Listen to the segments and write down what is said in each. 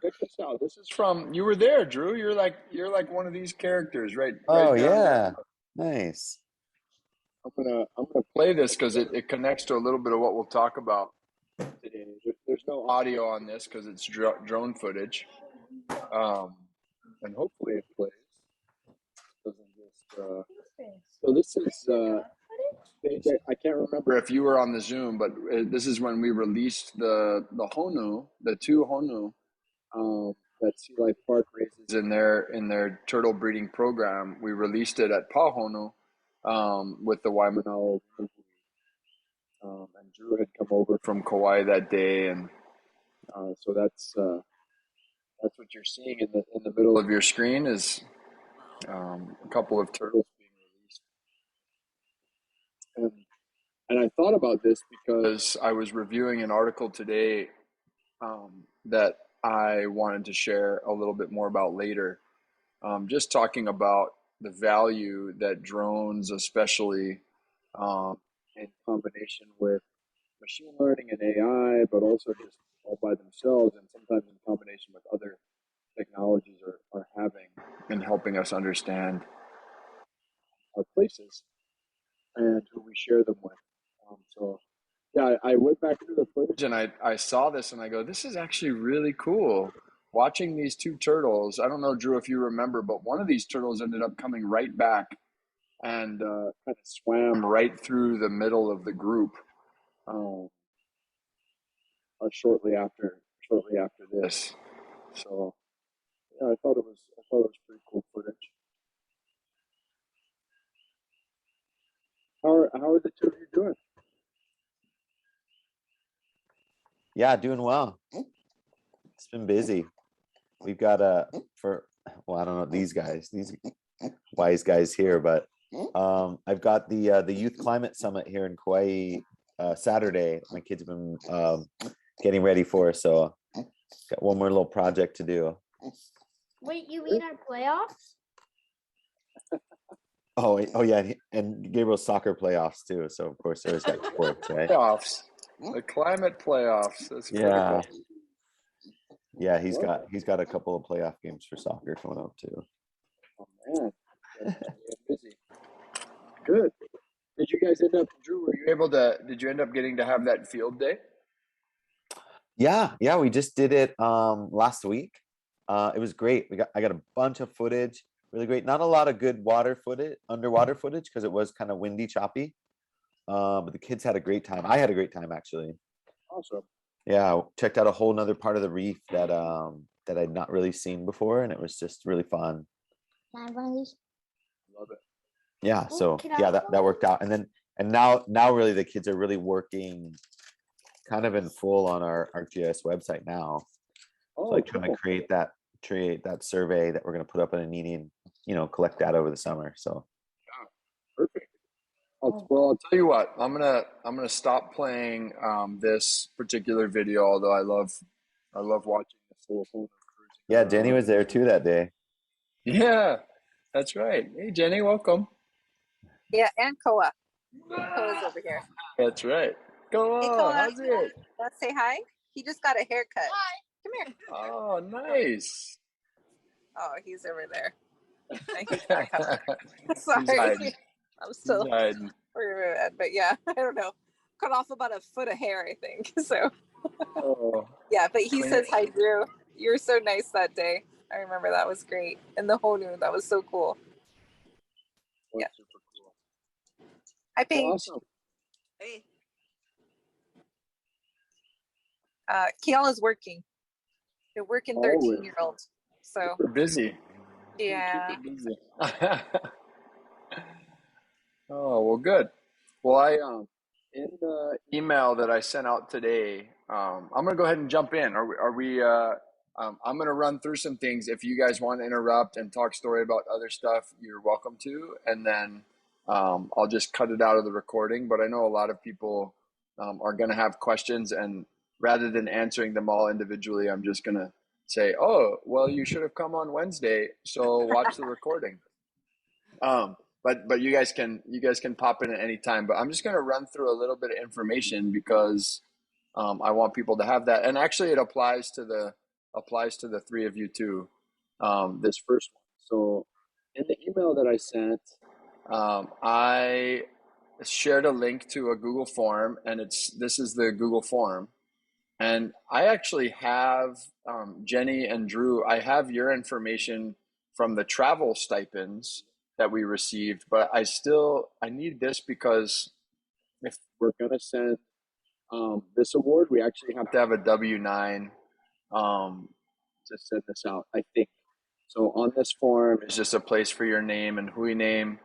check this out. This is from, you were there, Drew. You're like one of these characters right Oh down there. yeah, nice. I'm gonna play this because it connects to a little bit of what we'll talk about today. There's no audio on this because it's drone footage, um, and hopefully it plays. Doesn't just. So this is. I can't remember if you were on the Zoom, but this is when we released the Honu, the two Honu that Sea Life Park raises in their turtle breeding program. We released it at Pahonu with the Waimanao. And Drew had come over from Kauai that day, and so that's what you're seeing in the middle of your screen is a couple of turtles being released. And I thought about this because I was reviewing an article today that I wanted to share a little bit more about later. Just talking about the value that drones, especially in combination with machine learning and AI, but also just all by themselves and sometimes in combination with other technologies are having and helping us understand our places and who we share them with. So yeah, I went back through the footage and I saw this and I go, this is actually really cool. Watching these two turtles, I don't know, Drew, if you remember, but one of these turtles ended up coming right back and kind of swam right through the middle of the group um, shortly after this. So yeah, I thought it was pretty cool footage. How are the two of you doing? Yeah, doing well. It's been busy. We've got I don't know these wise guys here, but I've got the Youth Climate Summit here in Kauai Saturday. My kids have been getting ready for, so got one more little project to do. Wait, you mean our playoffs? Oh yeah, and Gabriel's soccer playoffs too. So of course there's like sports, right? Playoffs, the climate playoffs. That's Yeah, critical. yeah. He's got a couple of playoff games for soccer coming up too. Oh man, that's busy. Good. Did you guys end up, Drew? Did you end up getting to have that field day? Yeah, we just did it last week. It was great. I got a bunch of footage, really great. Not a lot of good underwater footage because it was kind of windy, choppy. But the kids had a great time. I had a great time actually. Awesome. Yeah, checked out a whole nother part of the reef that I'd not really seen before, and it was just really fun. Can I have one of these? Love it. Yeah, so Can I yeah, have that one? worked out. And now really the kids are really working kind of in full on our ArcGIS website now. Oh, So like trying cool. to create that survey that we're going to put up in a meeting, collect that over the summer. So Perfect. Well, I'll tell you what. I'm gonna stop playing this particular video. Although I love watching this little cruising yeah, around. Jenny was there too that day. Yeah, that's right. Hey, Jenny, welcome. Yeah, and Koa. Koa's over here. That's right. Go Hey, on. Koa. How's it? Let's say hi. He just got a haircut. Hi. Come here. Oh, nice. Oh, he's over there. He's not coming. Sorry. He's hiding. I'm still He's hiding. but yeah, I don't know. Cut off about a foot of hair, I think. So Oh, yeah, but he clean says it. hi, Drew. You were so nice that day. I remember that was great. And the Honu, that was so cool. Yeah. Super cool. Hi, Paige. Awesome. Hey. Kiala's working. They're working 13-year-old. So We're busy. yeah. Super busy. Oh, well, good. Well, in the email that I sent out today, I'm gonna go ahead and jump in. I'm gonna run through some things. If you guys want to interrupt and talk story about other stuff, you're welcome to. And then I'll just cut it out of the recording. But I know a lot of people are gonna have questions, and rather than answering them all individually, I'm just gonna say, "Oh, well, you should have come on Wednesday, so watch the recording." But you guys can pop in at any time. But I'm just going to run through a little bit of information because I want people to have that. And actually, it applies to the applies to the three of you too. This first one. So in the email that I sent, I shared a link to a Google form, and this is the Google form. And I actually have Jenny and Drew. I have your information from the travel stipends that we received, but I need this because if we're gonna send this award, we actually have to have a W-9 to send this out, I think. So on this form is just a place for your name and who you name.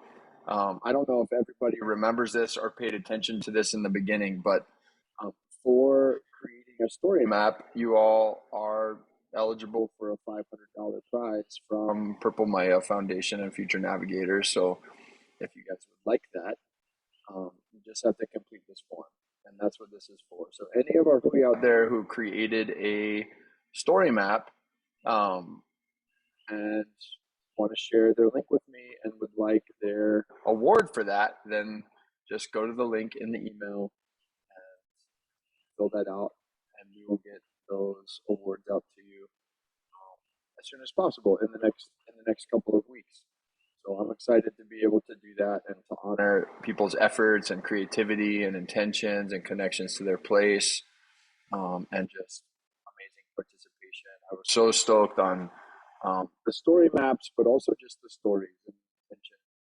I don't know if everybody remembers this or paid attention to this in the beginning, but um, for creating a story map, you all are eligible for a $500 prize from Purple Maya Foundation and Future Navigators. So if you guys would like that, you just have to complete this form. And that's what this is for. So any of our Hui out there who created a story map and want to share their link with me and would like their award for that, then just go to the link in the email and fill that out, and we will get those awards out to you as soon as possible in the next couple of weeks. So I'm excited to be able to do that and to honor people's efforts and creativity and intentions and connections to their place, and just amazing participation. I was so stoked on the story maps, but also just the stories and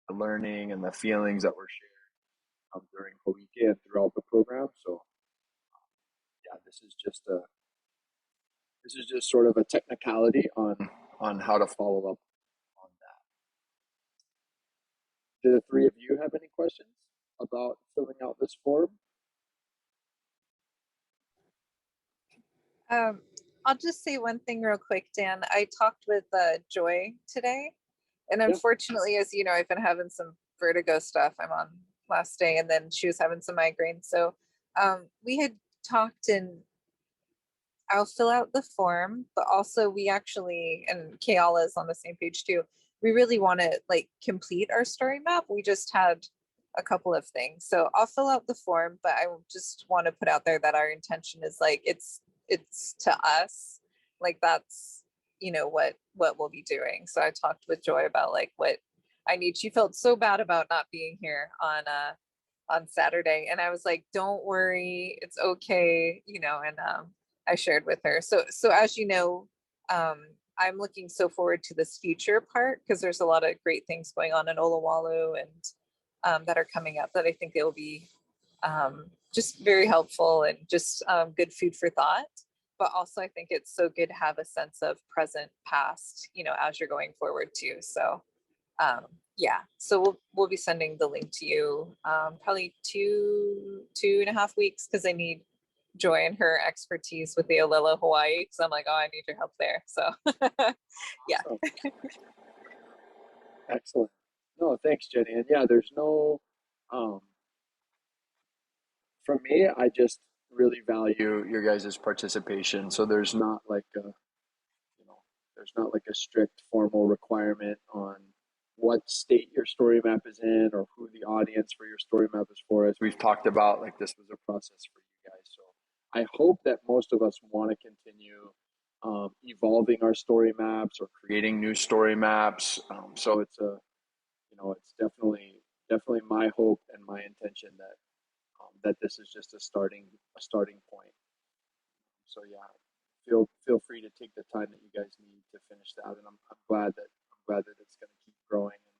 the learning and the feelings that were shared during Hoike and throughout the program. So yeah, this is just sort of a technicality on how to follow up on that. Do the three of you have any questions about filling out this form? I'll just say one thing real quick, Dan. I talked with Joy today, and Yeah. unfortunately, as you know, I've been having some vertigo stuff. I'm on last day, and then she was having some migraines. So we had talked, and I'll fill out the form, but also we actually, and Kayala is on the same page too. We really want to like complete our story map. We just had a couple of things. So I'll fill out the form, but I just want to put out there that our intention is like it's to us. Like that's what we'll be doing. So I talked with Joy about like what I need. She felt so bad about not being here on Saturday. And I was like, don't worry, it's okay, and I shared with her. So as you know, I'm looking so forward to this future part because there's a lot of great things going on in Olawalu and that are coming up that I think it will be just very helpful and just good food for thought. But also I think it's so good to have a sense of present, past, as you're going forward too. So yeah, so we'll be sending the link to you probably 2.5 weeks because I need Joy and her expertise with the Olelo Hawaii because I'm like, oh, I need your help there. So yeah. Excellent. No, thanks, Jenny. And yeah, there's no for me, I just really value your guys' participation. So there's not like a strict formal requirement on what state your story map is in or who the audience for your story map is for. As we've talked about, like this was a process for you guys. So I hope that most of us want to continue evolving our story maps or creating new story maps. So it's definitely my hope and my intention that this is just a starting point. So yeah, feel free to take the time that you guys need to finish that, and I'm glad that it's going to keep growing, and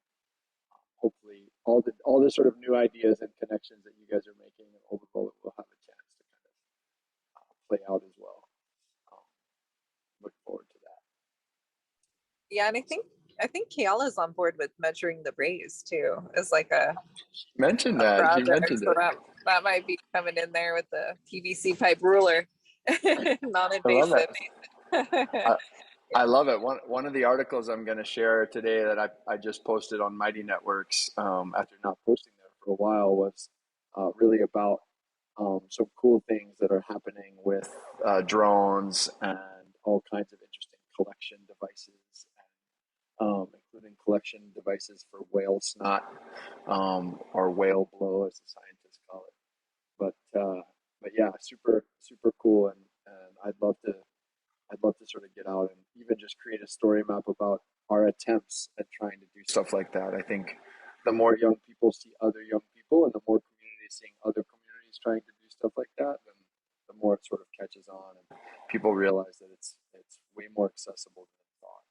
hopefully all the sort of new ideas and connections that you guys are making and Overbowl will have a chance to kind of play out as well. Look forward to that. Yeah, and I think Kayala's on board with measuring the rays too. As like a mentioned that project. she mentioned So it. that might be coming in there with the PVC pipe ruler, non-invasive. I love it. One of the articles I'm going to share today that I just posted on Mighty Networks after not posting there for a while was really about some cool things that are happening with drones and all kinds of interesting collection devices, including collection devices for whale snot or whale blow, as the scientists call it. But yeah, super cool, and I'd love to I'd love to sort of get out and even just create a story map about our attempts at trying to do stuff like that. I think the more young people see other young people and the more communities seeing other communities trying to do stuff like that, then the more it sort of catches on and people realize that it's way more accessible than they thought.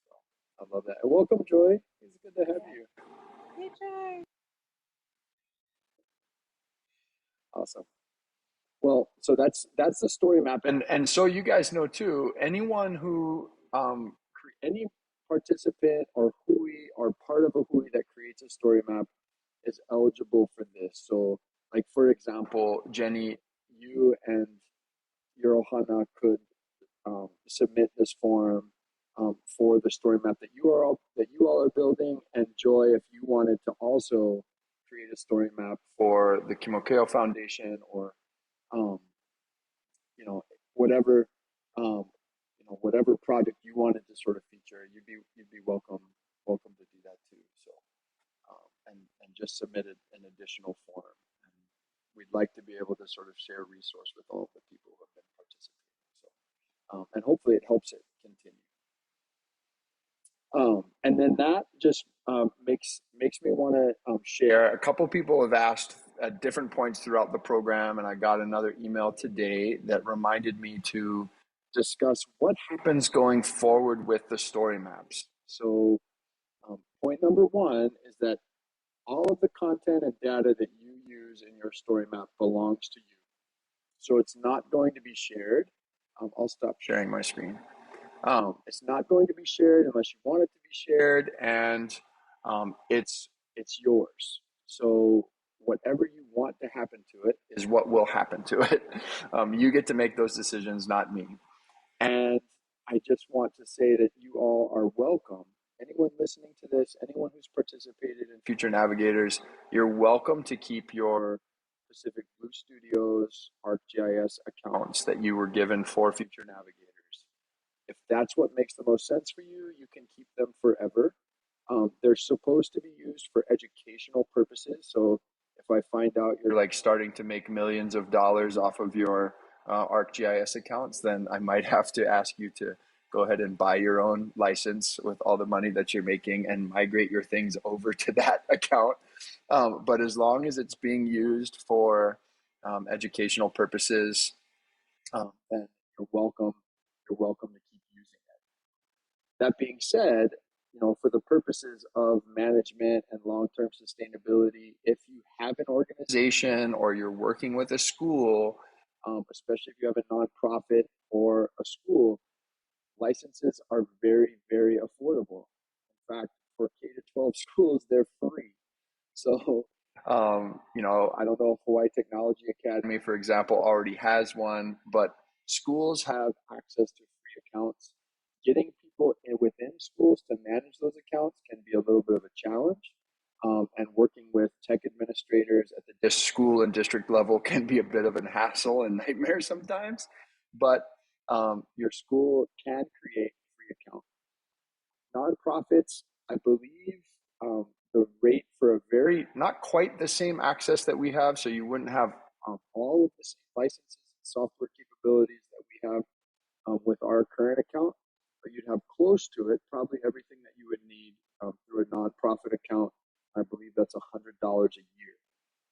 So I love that. And welcome, Joy. It's good to have you. Hey, Joy. Awesome. Well, so that's the story map, and so you guys know too. Anyone who any participant or hui or part of a hui that creates a story map is eligible for this. So, like for example, Jenny, you and your Ohana could submit this form for the story map that you all are building, and Joy, if you wanted to also create a story map for the Kimokeo Foundation or um, you know, whatever whatever project you wanted to sort of feature, you'd be welcome to do that too. So and just submitted an additional form. And we'd like to be able to sort of share a resource with all of the people who have been participating. So and hopefully it helps it continue. And then that just makes me want to share. A couple people have asked at different points throughout the program, and I got another email today that reminded me to discuss what happens going forward with the story maps. So point number one is that all of the content and data that you use in your story map belongs to you. So it's not going to be shared. I'll stop sharing my screen. It's not going to be shared unless you want it to be shared, and it's yours. So whatever you want to happen to it is what will happen to it. You get to make those decisions, not me. And I just want to say that you all are welcome. Anyone listening to this, anyone who's participated in Future Navigators, you're welcome to keep your Pacific Blue Studios ArcGIS accounts that you were given for Future Navigators. If that's what makes the most sense for you, you can keep them forever. They're supposed to be used for educational purposes. So if I find out you're like starting to make millions of dollars off of your ArcGIS accounts, then I might have to ask you to go ahead and buy your own license with all the money that you're making and migrate your things over to that account. But as long as it's being used for educational purposes, then you're welcome. You're welcome to keep using it. That being said, for the purposes of management and long-term sustainability, if you have an organization or you're working with a school, especially if you have a nonprofit or a school, licenses are very, very affordable. In fact, for K-12 schools, they're free. So, I don't know if Hawaii Technology Academy, for example, already has one, but schools have access to free accounts. Getting people within schools to manage those accounts can be a little bit of a challenge. And working with tech administrators at the school and district level can be a bit of a hassle and nightmare sometimes. But your school can create a free account. Nonprofits, I believe, the rate for a very, not quite the same access that we have, so you wouldn't have all of the same licenses and software capabilities that we have with our current account, but you'd have close to it, probably everything that you would need through a nonprofit account. I believe that's $100 a year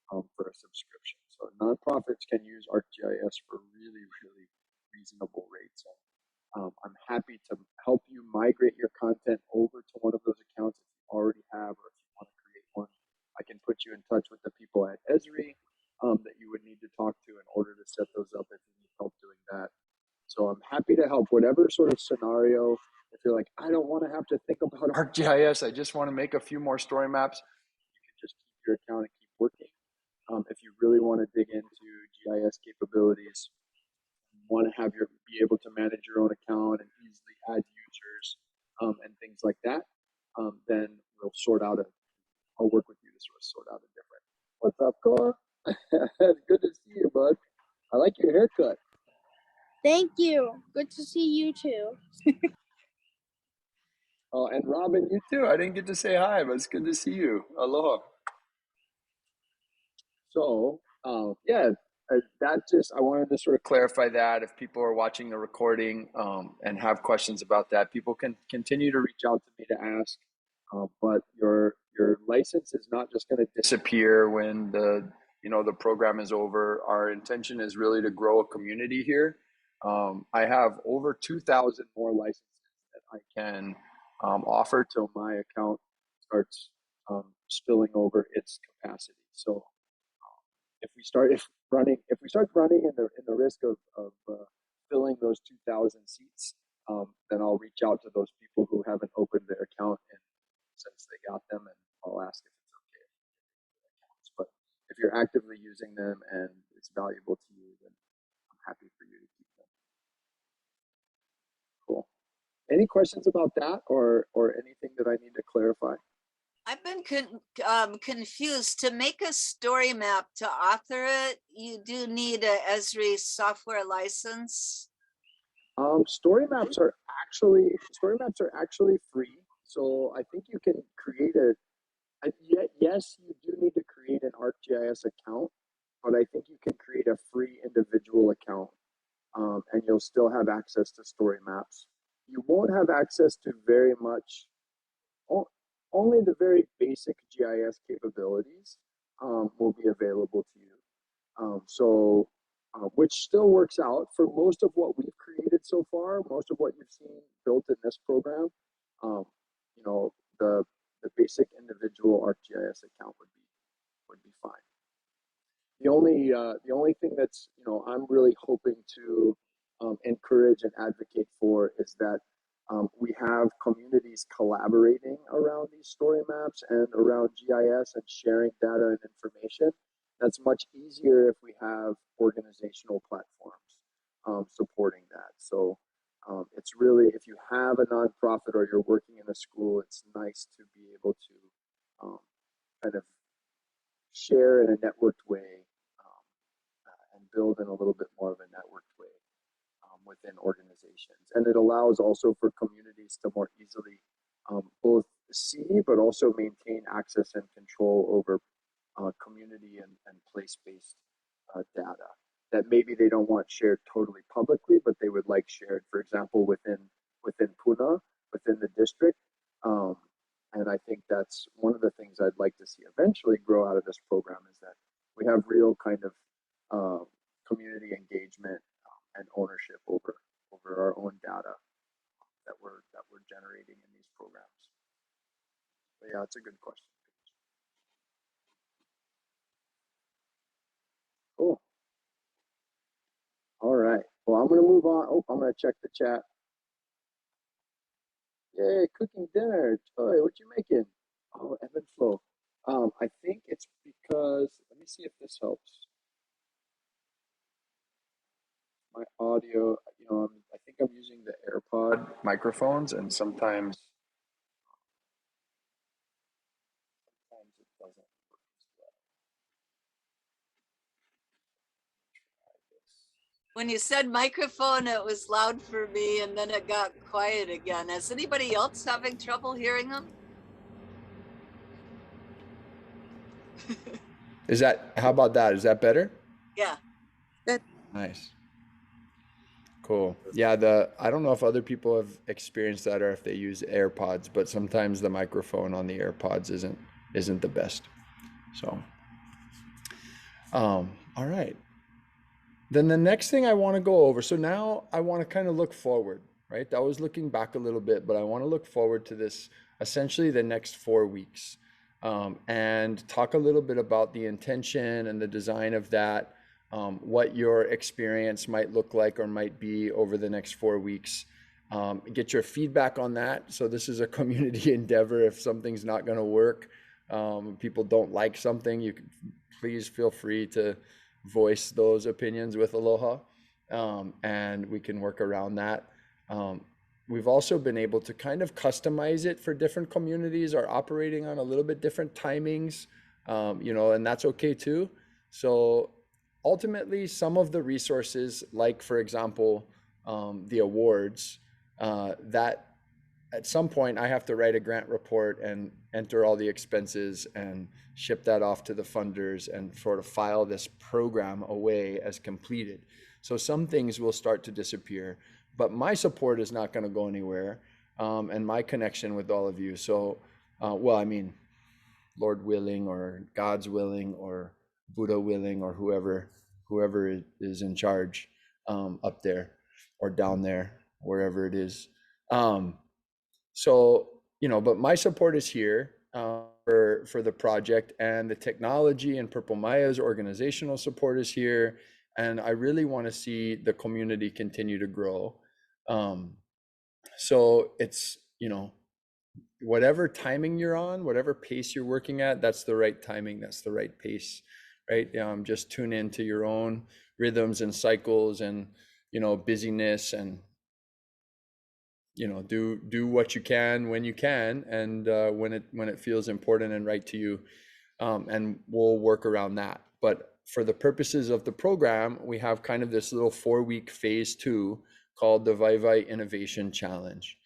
for a subscription. So nonprofits can use ArcGIS for really, really reasonable rates. I'm happy to help you migrate your content over to one of those accounts if you already have, or if you want to create one. I can put you in touch with the people at Esri that you would need to talk to in order to set those up if you need help doing that. So I'm happy to help whatever sort of scenario. If you're like, I don't want to have to think about ArcGIS, I just want to make a few more story maps, you can just keep your account and keep working. If you really want to dig into GIS capabilities, want to be able to manage your own account and easily add users and things like that, then we'll I'll work with you to sort out a different. What's up, Cora? Good to see you, bud. I like your haircut. Thank you. Good to see you too. Oh, and Robin, you too. I didn't get to say hi, but it's good to see you. Aloha. So, yeah, I wanted to sort of clarify that if people are watching the recording and have questions about that, people can continue to reach out to me to ask. But your license is not just going to disappear when the program is over. Our intention is really to grow a community here. I have over 2,000 more licenses that I can offer till my account starts spilling over its capacity. So if we start running in the risk of filling those 2,000 seats, then I'll reach out to those people who haven't opened their account, and since they got them, and I'll ask if it's okay if they accounts. But if you're actively using them and it's valuable to you, then I'm happy for you to keep them. Cool. Any questions about that, or anything that I need to clarify? I've been confused. To make a story map to author it, you do need a Esri software license. Story maps are actually free. So I think you can create yes, you do need to create an ArcGIS account, but I think you can create a free individual account, and you'll still have access to story maps. You won't have access to very much, only the very basic GIS capabilities will be available to you. Which still works out for most of what we've created so far. Most of what you've seen built in this program, the basic individual ArcGIS account would be fine. The only thing that's I'm really hoping to encourage and advocate for is that we have communities collaborating around these story maps and around GIS and sharing data and information. That's much easier if we have organizational platforms supporting that. So it's really, if you have a nonprofit or you're working in a school, it's nice to be able to kind of share in a networked way and build in a little bit more of a networked way within organizations. And it allows also for communities to more easily both see but also maintain access and control over community and place-based data that maybe they don't want shared totally publicly, but they would like shared, for example, within Pune, within the district. And I think that's one of the things I'd like to see eventually grow out of this program, is that we have real kind of community engagement and ownership over our own data that we're generating in these programs. But yeah, it's a good question. Cool. All right. Well, I'm going to move on. Oh, I'm going to check the chat. Yay, cooking dinner. Joy, what you making? Oh, ebb and flow. I think it's because, let me see if this helps. My audio, I think I'm using the AirPod microphones, and sometimes it doesn't work as well. When you said microphone, it was loud for me, and then it got quiet again. Is anybody else having trouble hearing them? How about that? Is that better? Yeah. Good. Nice. Cool. Yeah, I don't know if other people have experienced that or if they use AirPods, but sometimes the microphone on the AirPods isn't the best. So, all right. Then the next thing I want to go over, so now I want to kind of look forward, right? That was looking back a little bit, but I want to look forward to this, essentially the next 4 weeks, and talk a little bit about the intention and the design of that, what your experience might look like or might be over the next 4 weeks. Get your feedback on that. So this is a community endeavor. If something's not going to work, people don't like something, you can please feel free to voice those opinions with Aloha, and we can work around that. We've also been able to kind of customize it for different communities are operating on a little bit different timings, and that's okay too. So ultimately, some of the resources, like for example, the awards, that at some point I have to write a grant report and enter all the expenses and ship that off to the funders and sort of file this program away as completed. So some things will start to disappear, but my support is not going to go anywhere, and my connection with all of you. So, well, I mean, Lord willing, or God's willing, or Buddha willing, or whoever is in charge, up there or down there, wherever it is. So, but my support is here, for the project, and the technology, and Purple Maya's organizational support is here. And I really want to see the community continue to grow. So it's, whatever timing you're on, whatever pace you're working at, that's the right timing, that's the right pace, right? Just tune into your own rhythms and cycles, and busyness, and do what you can when you can, and when it feels important and right to you, and we'll work around that. But for the purposes of the program, we have kind of this little 4-week phase 2 called the Vivei Innovation Challenge.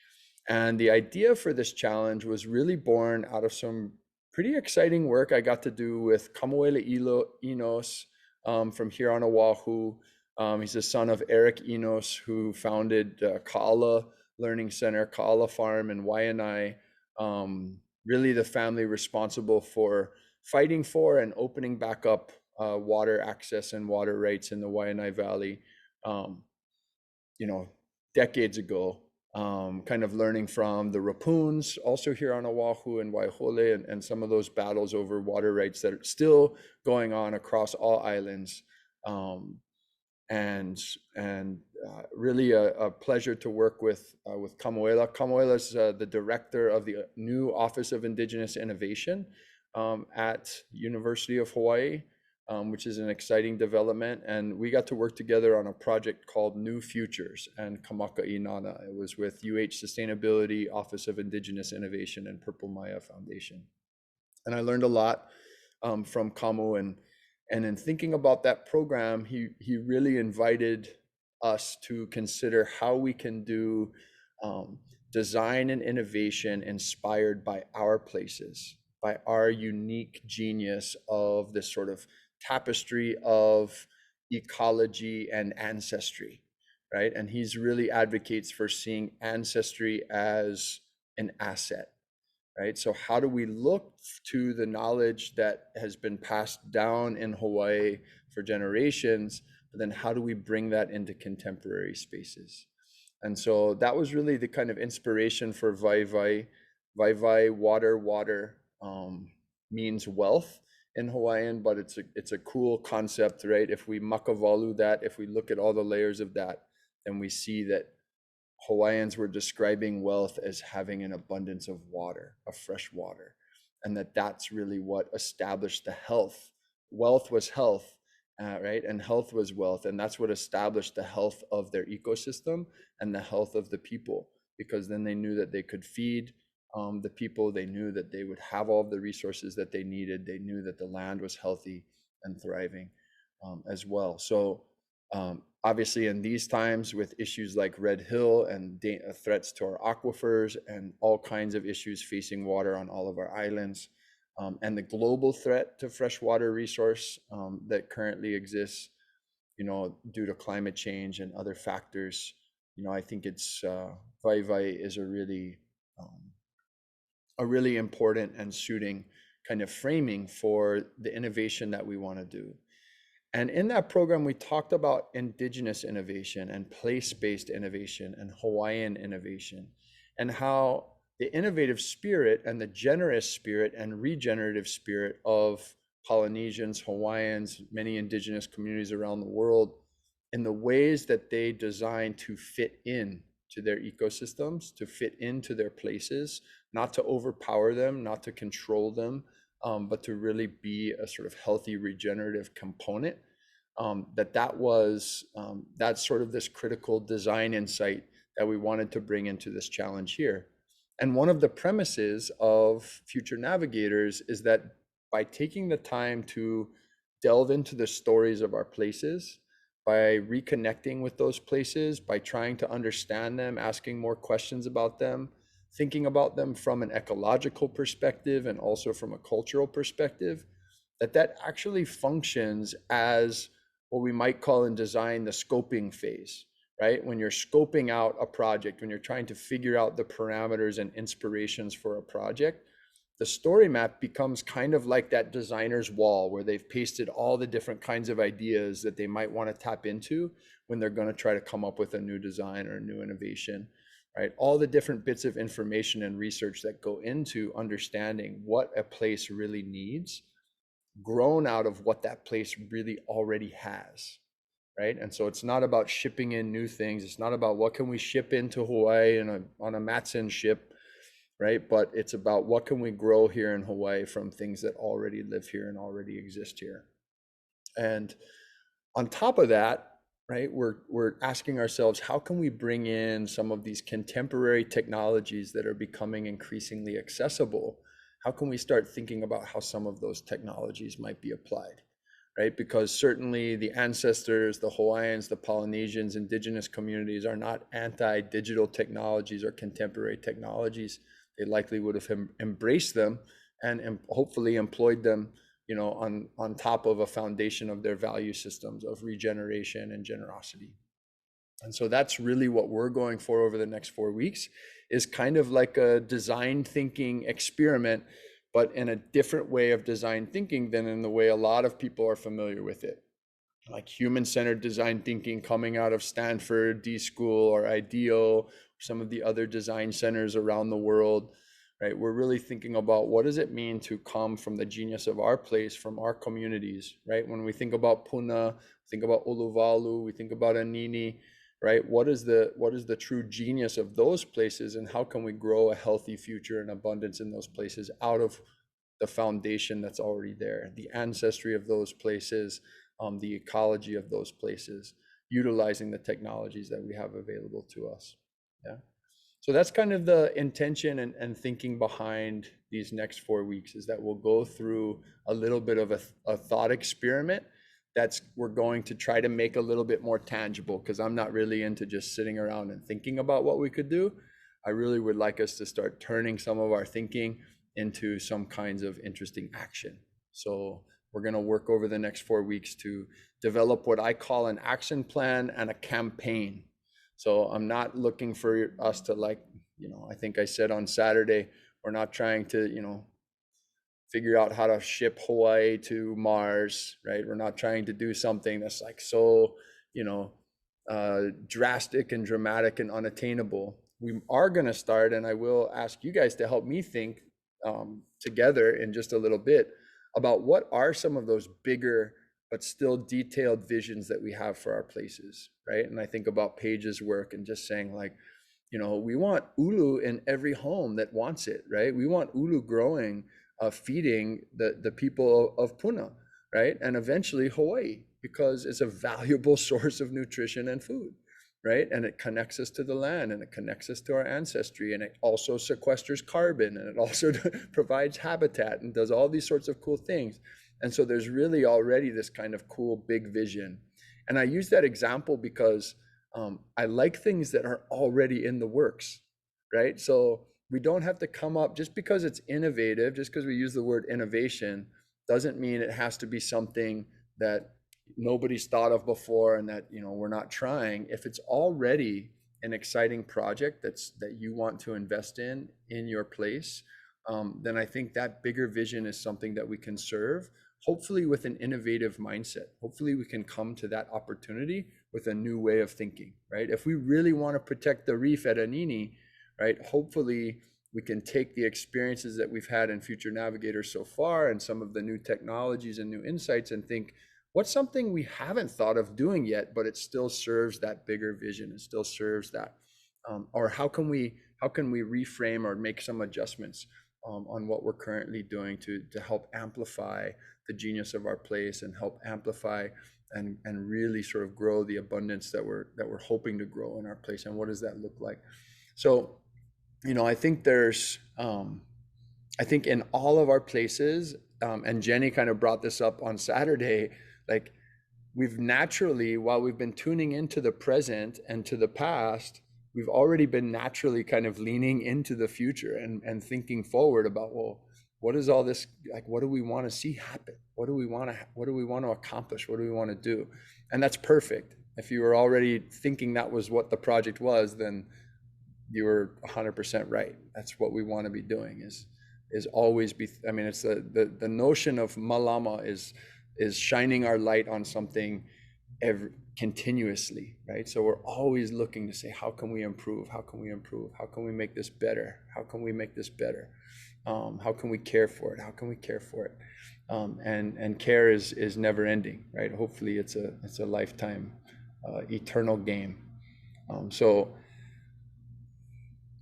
And the idea for this challenge was really born out of some pretty exciting work I got to do with Kamuela Enos, from here on Oahu. He's the son of Eric Enos, who founded Kaala Learning Center, Kaala Farm in Waianae. Really the family responsible for fighting for and opening back up water access and water rights in the Waianae Valley, decades ago. Kind of learning from the Rapoons, also here on Oahu and Waihole, and some of those battles over water rights that are still going on across all islands. And really a pleasure to work with Kamuela. Kamuela is the director of the new Office of Indigenous Innovation at University of Hawaii, which is an exciting development. And we got to work together on a project called New Futures and Kamaka'i Nana. It was with Sustainability, Office of Indigenous Innovation, and Purple Maya Foundation. And I learned a lot from Kamu, and in thinking about that program, he really invited us to consider how we can do design and innovation inspired by our places, by our unique genius of this sort of tapestry of ecology and ancestry, right? And he's really advocates for seeing ancestry as an asset, right? So how do we look to the knowledge that has been passed down in Hawaii for generations, but then how do we bring that into contemporary spaces? And so that was really the kind of inspiration for Vivei. Vivei, water, means wealth in Hawaiian, but it's a cool concept, right? If we makavalu that, if we look at all the layers of that, then we see that Hawaiians were describing wealth as having an abundance of water, of fresh water, and that's really what established the health. Wealth was health, right? And health was wealth, and that's what established the health of their ecosystem and the health of the people, because then they knew that they could feed the people. They knew that they would have all the resources that they needed. They knew that the land was healthy and thriving as well. So obviously in these times, with issues like Red Hill and threats to our aquifers and all kinds of issues facing water on all of our islands, and the global threat to freshwater resource that currently exists, due to climate change and other factors, I think it's Vivei is a really important and suiting kind of framing for the innovation that we want to do. And in that program, we talked about indigenous innovation and place-based innovation and Hawaiian innovation, and how the innovative spirit and the generous spirit and regenerative spirit of Polynesians, Hawaiians, many indigenous communities around the world, in the ways that they design to fit in to their ecosystems, to fit into their places, not to overpower them, not to control them, but to really be a sort of healthy regenerative component. That's sort of this critical design insight that we wanted to bring into this challenge here. And one of the premises of Future Navigators is that by taking the time to delve into the stories of our places, by reconnecting with those places, by trying to understand them, asking more questions about them, thinking about them from an ecological perspective and also from a cultural perspective, that actually functions as what we might call in design the scoping phase, right? When you're scoping out a project, when you're trying to figure out the parameters and inspirations for a project, the story map becomes kind of like that designer's wall where they've pasted all the different kinds of ideas that they might want to tap into when they're going to try to come up with a new design or a new innovation, right? All the different bits of information and research that go into understanding what a place really needs, grown out of what that place really already has, right? And so it's not about shipping in new things. It's not about what can we ship into Hawaii on a Matson ship, right? But it's about what can we grow here in Hawaii from things that already live here and already exist here. And on top of that, right, we're asking ourselves, how can we bring in some of these contemporary technologies that are becoming increasingly accessible? How can we start thinking about how some of those technologies might be applied, right? Because certainly the ancestors, the Hawaiians, the Polynesians, indigenous communities are not anti-digital technologies or contemporary technologies. They likely would have embraced them and hopefully employed them, you know, on top of a foundation of their value systems of regeneration and generosity. And so that's really what we're going for over the next 4 weeks, is kind of like a design thinking experiment, but in a different way of design thinking than in the way a lot of people are familiar with it. Like human-centered design thinking coming out of Stanford, D School, or IDEO, some of the other design centers around the world, right? We're really thinking about what does it mean to come from the genius of our place, from our communities, right? When we think about Puna, think about Uluwatu, we think about Anini, right? What is the true genius of those places, and how can we grow a healthy future and abundance in those places out of the foundation that's already there, the ancestry of those places, the ecology of those places, utilizing the technologies that we have available to us. Yeah. So that's kind of the intention and thinking behind these next 4 weeks, is that we'll go through a little bit of a thought experiment we're going to try to make a little bit more tangible, because I'm not really into just sitting around and thinking about what we could do. I really would like us to start turning some of our thinking into some kinds of interesting action. So we're going to work over the next 4 weeks to develop what I call an action plan and a campaign. So I'm not looking for us to, like, you know, I think I said on Saturday, we're not trying to, you know, figure out how to ship Hawaii to Mars, right? We're not trying to do something that's like so, you know, drastic and dramatic and unattainable. We are going to start, and I will ask you guys to help me think together in just a little bit about what are some of those bigger but still detailed visions that we have for our places, right? And I think about Paige's work and just saying, like, you know, we want ulu in every home that wants it, right? We want ulu growing, feeding the people of Puna, right? And eventually Hawaii, because it's a valuable source of nutrition and food, right? And it connects us to the land, and it connects us to our ancestry, and it also sequesters carbon, and it also provides habitat and does all these sorts of cool things. And so there's really already this kind of cool big vision. And I use that example because I like things that are already in the works, right? So we don't have to come up, just because it's innovative, just because we use the word innovation, doesn't mean it has to be something that nobody's thought of before and that, you know, we're not trying. If it's already an exciting project that you want to invest in your place, then I think that bigger vision is something that we can serve, hopefully with an innovative mindset. Hopefully we can come to that opportunity with a new way of thinking, right? If we really want to protect the reef at Anini, right, hopefully we can take the experiences that we've had in Future Navigators so far and some of the new technologies and new insights and think, what's something we haven't thought of doing yet, but it still serves that bigger vision, it still serves that, or how can we reframe or make some adjustments on what we're currently doing to help amplify the genius of our place and help amplify and really sort of grow the abundance that we're hoping to grow in our place. And what does that look like? So, you know, I think there's, I think in all of our places, and Jenny kind of brought this up on Saturday, like we've naturally, while we've been tuning into the present and to the past, we've already been naturally kind of leaning into the future and thinking forward about, well, what is all this, like, what do we want to see happen? What do we want to accomplish? What do we want to do? And that's perfect. If you were already thinking that was what the project was, then you were 100% right. That's what we want to be doing, is always be, I mean, it's the notion of malama is shining our light on something continuously, right? So we're always looking to say, how can we improve? How can we improve? How can we make this better? How can we make this better? How can we care for it? How can we care for it? And care is never ending, right? Hopefully it's a lifetime, eternal game. So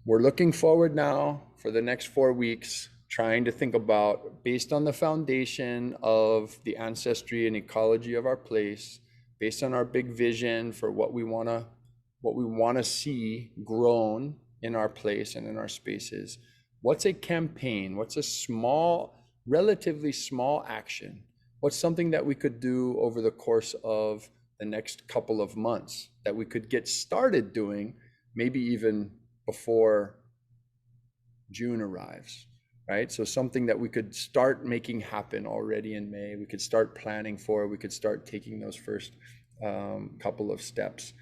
we're looking forward now for the next 4 weeks, trying to think about, based on the foundation of the ancestry and ecology of our place, based on our big vision for what we want to see grown in our place and in our spaces. What's a campaign? What's a relatively small action? What's something that we could do over the course of the next couple of months that we could get started doing, maybe even before June arrives, right? So something that we could start making happen already in May, we could start planning for, we could start taking those first couple of steps.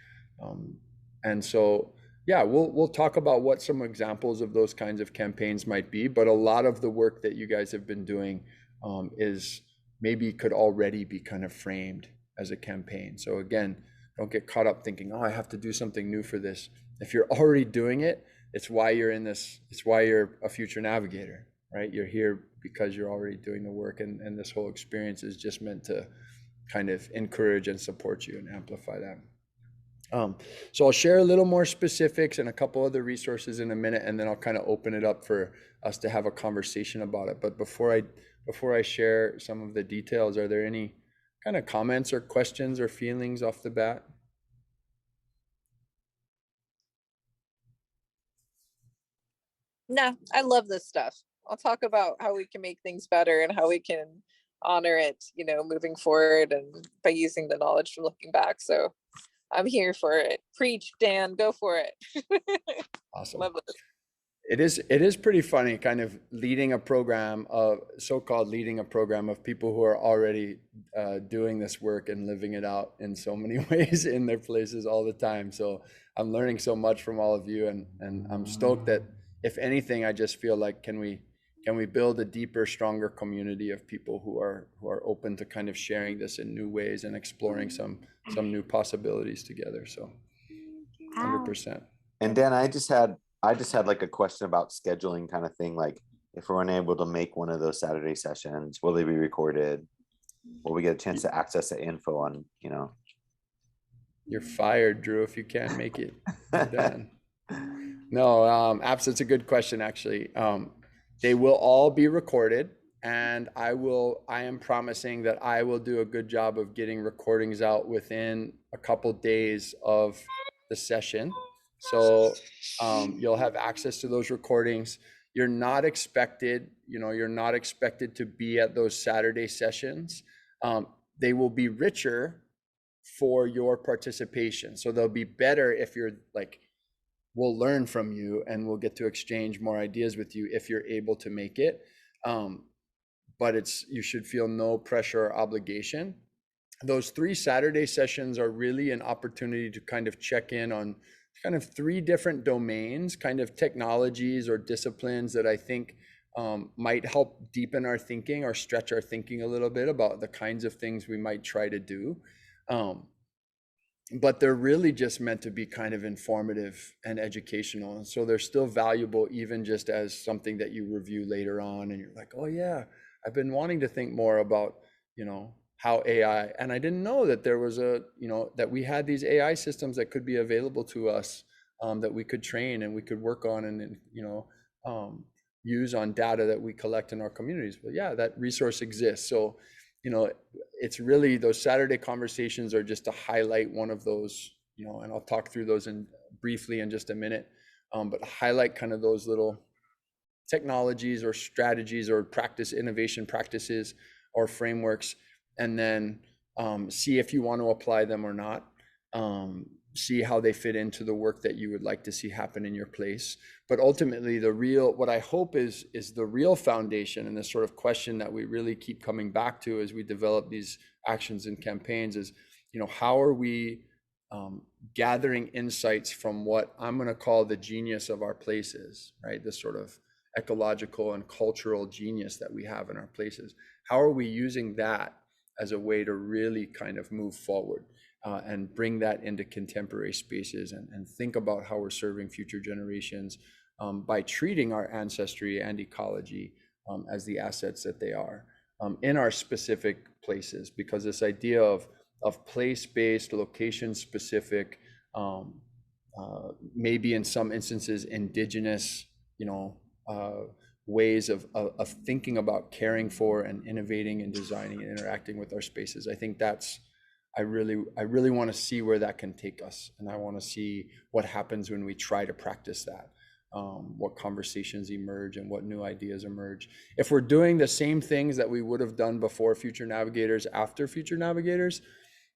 And so, yeah, we'll talk about what some examples of those kinds of campaigns might be, but a lot of the work that you guys have been doing is maybe could already be kind of framed as a campaign. So again, don't get caught up thinking, oh, I have to do something new for this. If you're already doing it, it's why you're in this, it's why you're a future navigator, right? You're here because you're already doing the work, and this whole experience is just meant to kind of encourage and support you and amplify that. So I'll share a little more specifics and a couple other resources in a minute, and then I'll kind of open it up for us to have a conversation about it. But before I share some of the details, are there any kind of comments or questions or feelings off the bat? No, I love this stuff. I'll talk about how we can make things better and how we can honor it, moving forward and by using the knowledge from looking back. So I'm here for it. Preach, Dan, go for it. Awesome. Love this. It is pretty funny, kind of leading a program of so-called leading a program of people who are already doing this work and living it out in so many ways in their places all the time. So I'm learning so much from all of you, and I'm stoked that, if anything, I just feel like can we build a deeper, stronger community of people who are open to kind of sharing this in new ways and exploring some new possibilities together. So 100%. And Dan, I just had like a question about scheduling kind of thing. Like, if we're unable to make one of those Saturday sessions, will they be recorded? Will we get a chance to access the info on, You're fired, Drew, if you can't make it. You're done. No, it's a good question, actually. They will all be recorded, and I am promising that I will do a good job of getting recordings out within a couple days of the session. So you'll have access to those recordings. You're not expected to be at those Saturday sessions. They will be richer for your participation. So they'll be better if you're like, we'll learn from you and we'll get to exchange more ideas with you if you're able to make it. But you should feel no pressure or obligation. Those 3 Saturday sessions are really an opportunity to kind of check in on kind of 3 different domains, kind of technologies or disciplines that I think might help deepen our thinking or stretch our thinking a little bit about the kinds of things we might try to do. But they're really just meant to be kind of informative and educational. And so they're still valuable, even just as something that you review later on. And you're like, oh yeah, I've been wanting to think more about, how AI, and I didn't know that there was that we had these AI systems that could be available to us, that we could train and we could work on and use on data that we collect in our communities. But yeah, that resource exists. So, it's really, those Saturday conversations are just to highlight one of those, and I'll talk through those briefly in just a minute, but highlight kind of those little technologies or strategies or innovation practices or frameworks, and then see if you want to apply them or not. see how they fit into the work that you would like to see happen in your place. But ultimately, what I hope is the real foundation, and the sort of question that we really keep coming back to as we develop these actions and campaigns is, how are we gathering insights from what I'm going to call the genius of our places, right? This sort of ecological and cultural genius that we have in our places. How are we using that as a way to really kind of move forward? And bring that into contemporary spaces, and think about how we're serving future generations by treating our ancestry and ecology as the assets that they are in our specific places. Because this idea of place-based, location-specific, maybe in some instances indigenous, ways of thinking about caring for and innovating and designing and interacting with our spaces. I think I really want to see where that can take us, and I want to see what happens when we try to practice that, what conversations emerge and what new ideas emerge. If we're doing the same things that we would have done before Future Navigators, after Future Navigators,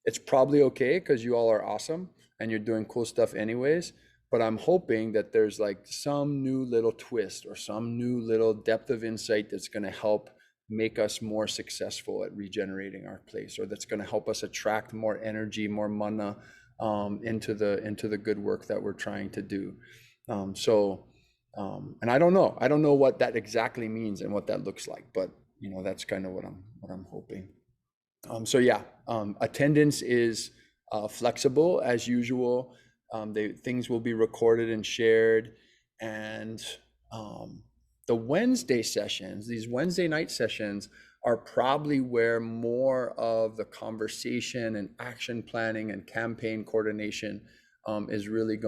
it's probably okay because you all are awesome and you're doing cool stuff anyways. But I'm hoping that there's like some new little twist or some new little depth of insight that's going to help make us more successful at regenerating our place, or that's going to help us attract more energy, more mana into the good work that we're trying to do. And I don't know what that exactly means and what that looks like, but that's kind of what I'm hoping. Attendance is flexible as usual. Things will be recorded and shared, and the Wednesday sessions, these Wednesday night sessions, are probably where more of the conversation and action planning and campaign coordination is really I'm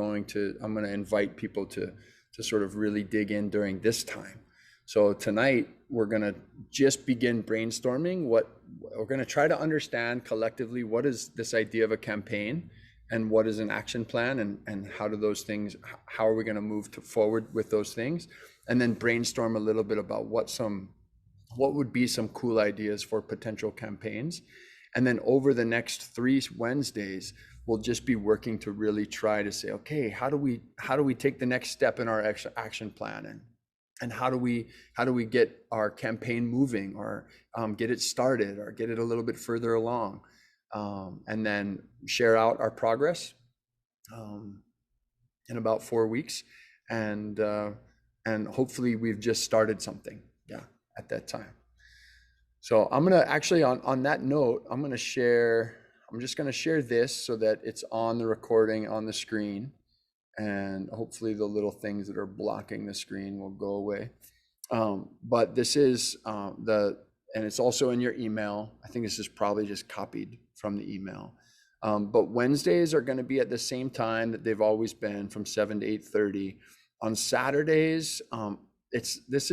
going to invite people to sort of really dig in during this time. So tonight, we're going to just begin brainstorming we're going to try to understand collectively what is this idea of a campaign, and what is an action plan, and how are we going to move forward with those things, and then brainstorm a little bit about what would be some cool ideas for potential campaigns. And then over the next 3 Wednesdays, we'll just be working to really try to say, okay, how do we take the next step in our action plan, and how do we get our campaign moving, or get it started, or get it a little bit further along, and then share out our progress in about 4 weeks, and hopefully we've just started something at that time. So I'm gonna actually, on that note, I'm just gonna share this so that it's on the recording on the screen, and hopefully the little things that are blocking the screen will go away. But this is and it's also in your email. I think this is probably just copied from the email. But Wednesdays are going to be at the same time that they've always been, from 7 to 8:30. On Saturdays, this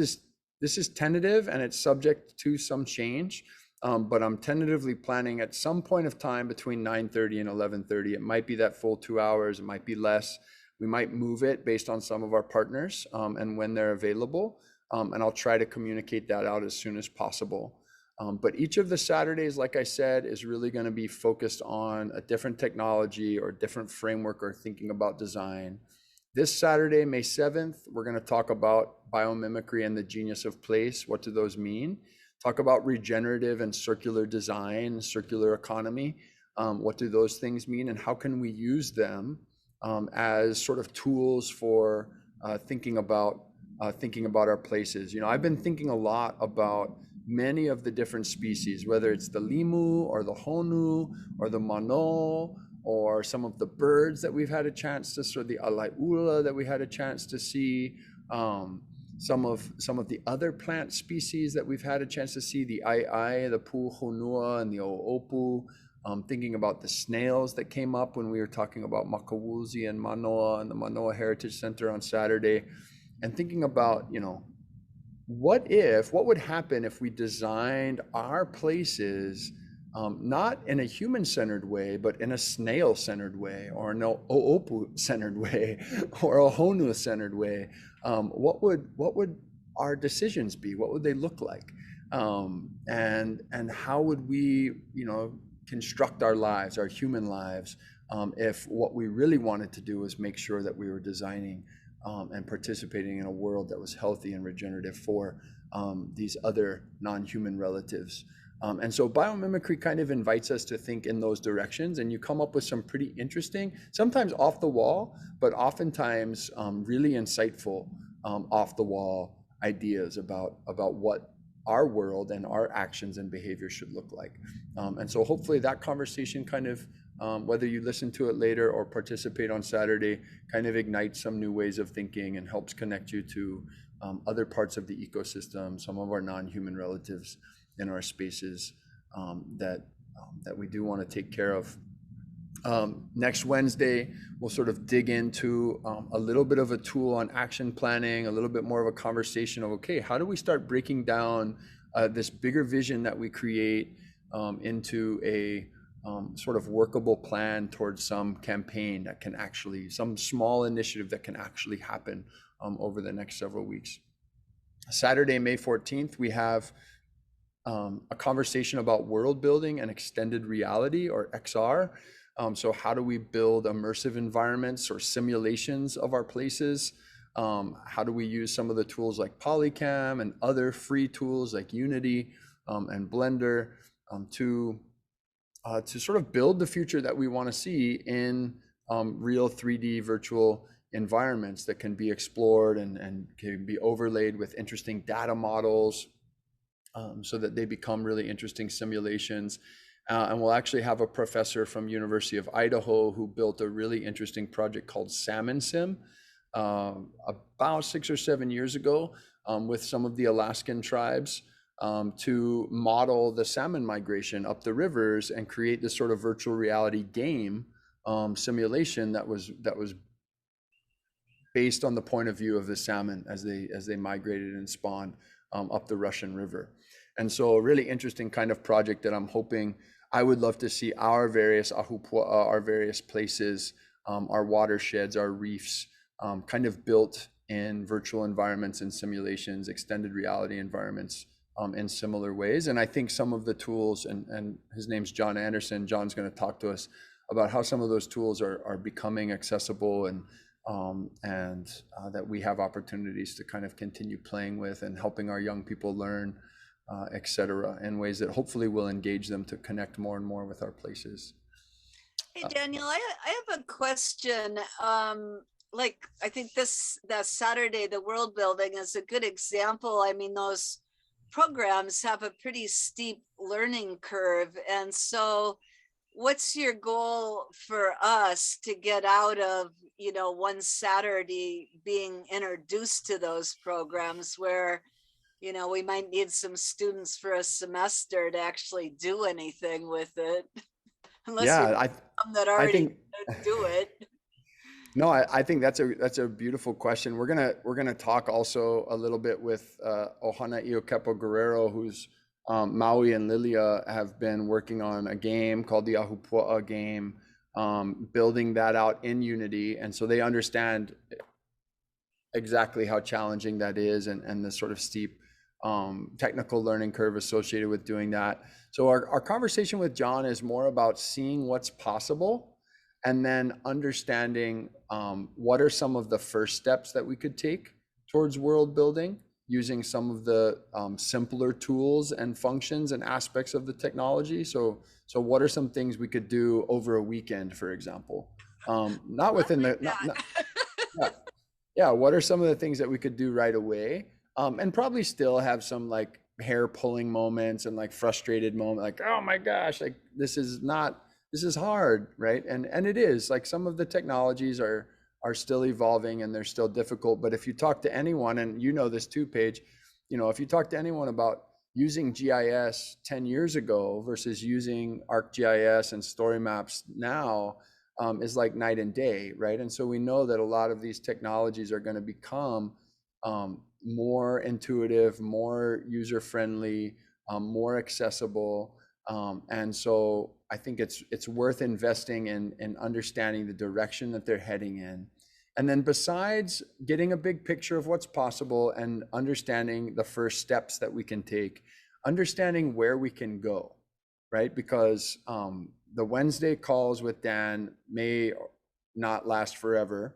is tentative and it's subject to some change. But I'm tentatively planning at some point of time between 9:30 and 11:30. It might be that full 2 hours. It might be less. We might move it based on some of our partners and when they're available. And I'll try to communicate that out as soon as possible. But each of the Saturdays, like I said, is really going to be focused on a different technology or different framework or thinking about design. This Saturday, May 7th, we're going to talk about biomimicry and the genius of place. What do those mean? Talk about regenerative and circular design, circular economy. What do those things mean, and how can we use them as sort of tools for thinking about our places? I've been thinking a lot about many of the different species, whether it's the limu or the honu or the mano, or some of the birds that we've had a chance to, sort of the alaiula that we had a chance to see, some of the other plant species that we've had a chance to see, the ai, the pu honua, and the oopu. Thinking about the snails that came up when we were talking about Makawuzi and Manoa and the Manoa Heritage Center on Saturday, and thinking about, what would happen if we designed our places not in a human-centered way, but in a snail-centered way, or an oopu-centered way, or a honu-centered way? What would our decisions be? What would they look like? And how would we, construct our lives, our human lives, if what we really wanted to do was make sure that we were designing and participating in a world that was healthy and regenerative for these other non-human relatives. And so biomimicry kind of invites us to think in those directions, and you come up with some pretty interesting, sometimes off the wall, but oftentimes really insightful off the wall ideas about what our world and our actions and behavior should look like. And so hopefully that conversation kind of, whether you listen to it later or participate on Saturday, kind of ignites some new ways of thinking and helps connect you to other parts of the ecosystem, some of our non-human relatives in our spaces that we do want to take care of. Next Wednesday, we'll sort of dig into a little bit of a tool on action planning, a little bit more of a conversation of, okay, how do we start breaking down this bigger vision that we create into a sort of workable plan towards some campaign that can actually, some small initiative that can actually happen over the next several weeks. Saturday, May 14th, we have a conversation about world building and extended reality, or XR. So how do we build immersive environments or simulations of our places? How do we use some of the tools like Polycam and other free tools like Unity and Blender to sort of build the future that we want to see in real 3D virtual environments that can be explored and can be overlaid with interesting data models so that they become really interesting simulations. And we'll actually have a professor from University of Idaho who built a really interesting project called Salmon Sim about 6 or 7 years ago with some of the Alaskan tribes to model the salmon migration up the rivers and create this sort of virtual reality game simulation that was based on the point of view of the salmon as they migrated and spawned up the Russian River. And so a really interesting kind of project that I'm hoping I would love to see our various ahupua'a, our various places, our watersheds, our reefs, kind of built in virtual environments and simulations, extended reality environments in similar ways. And I think some of the tools, and his name's John Anderson, John's going to talk to us about how some of those tools are becoming accessible and that we have opportunities to kind of continue playing with and helping our young people learn, et cetera, in ways that hopefully will engage them to connect more and more with our places. Hey, Daniel, I have a question. Like, I think that Saturday, the world building is a good example. I mean, those programs have a pretty steep learning curve. And so what's your goal for us to get out of, one Saturday being introduced to those programs where, we might need some students for a semester to actually do anything with it, unless Yeah, some that I already think do it. no, I think that's a beautiful question. We're gonna talk also a little bit with Ohana Iokepo Guerrero, who's Maui and Lilia have been working on a game called the Ahupua'a game, building that out in Unity, and so they understand exactly how challenging that is and the sort of steep technical learning curve associated with doing that. So our conversation with John is more about seeing what's possible and then understanding what are some of the first steps that we could take towards world building using some of the simpler tools and functions and aspects of the technology. So what are some things we could do over a weekend, for example? Not within the, yeah, what are some of the things that we could do right away? And probably still have some like hair pulling moments and like frustrated moment, like, oh my gosh, like this is hard, right? And it is, like, some of the technologies are still evolving and they're still difficult. But if you talk to anyone, and this too, Paige, if you talk to anyone about using GIS 10 years ago versus using ArcGIS and story maps now, is like night and day, right? And so we know that a lot of these technologies are going to become more intuitive, more user-friendly, more accessible. And so I think it's worth investing in understanding the direction that they're heading in. And then besides getting a big picture of what's possible and understanding the first steps that we can take, understanding where we can go, right? Because the Wednesday calls with Dan may not last forever.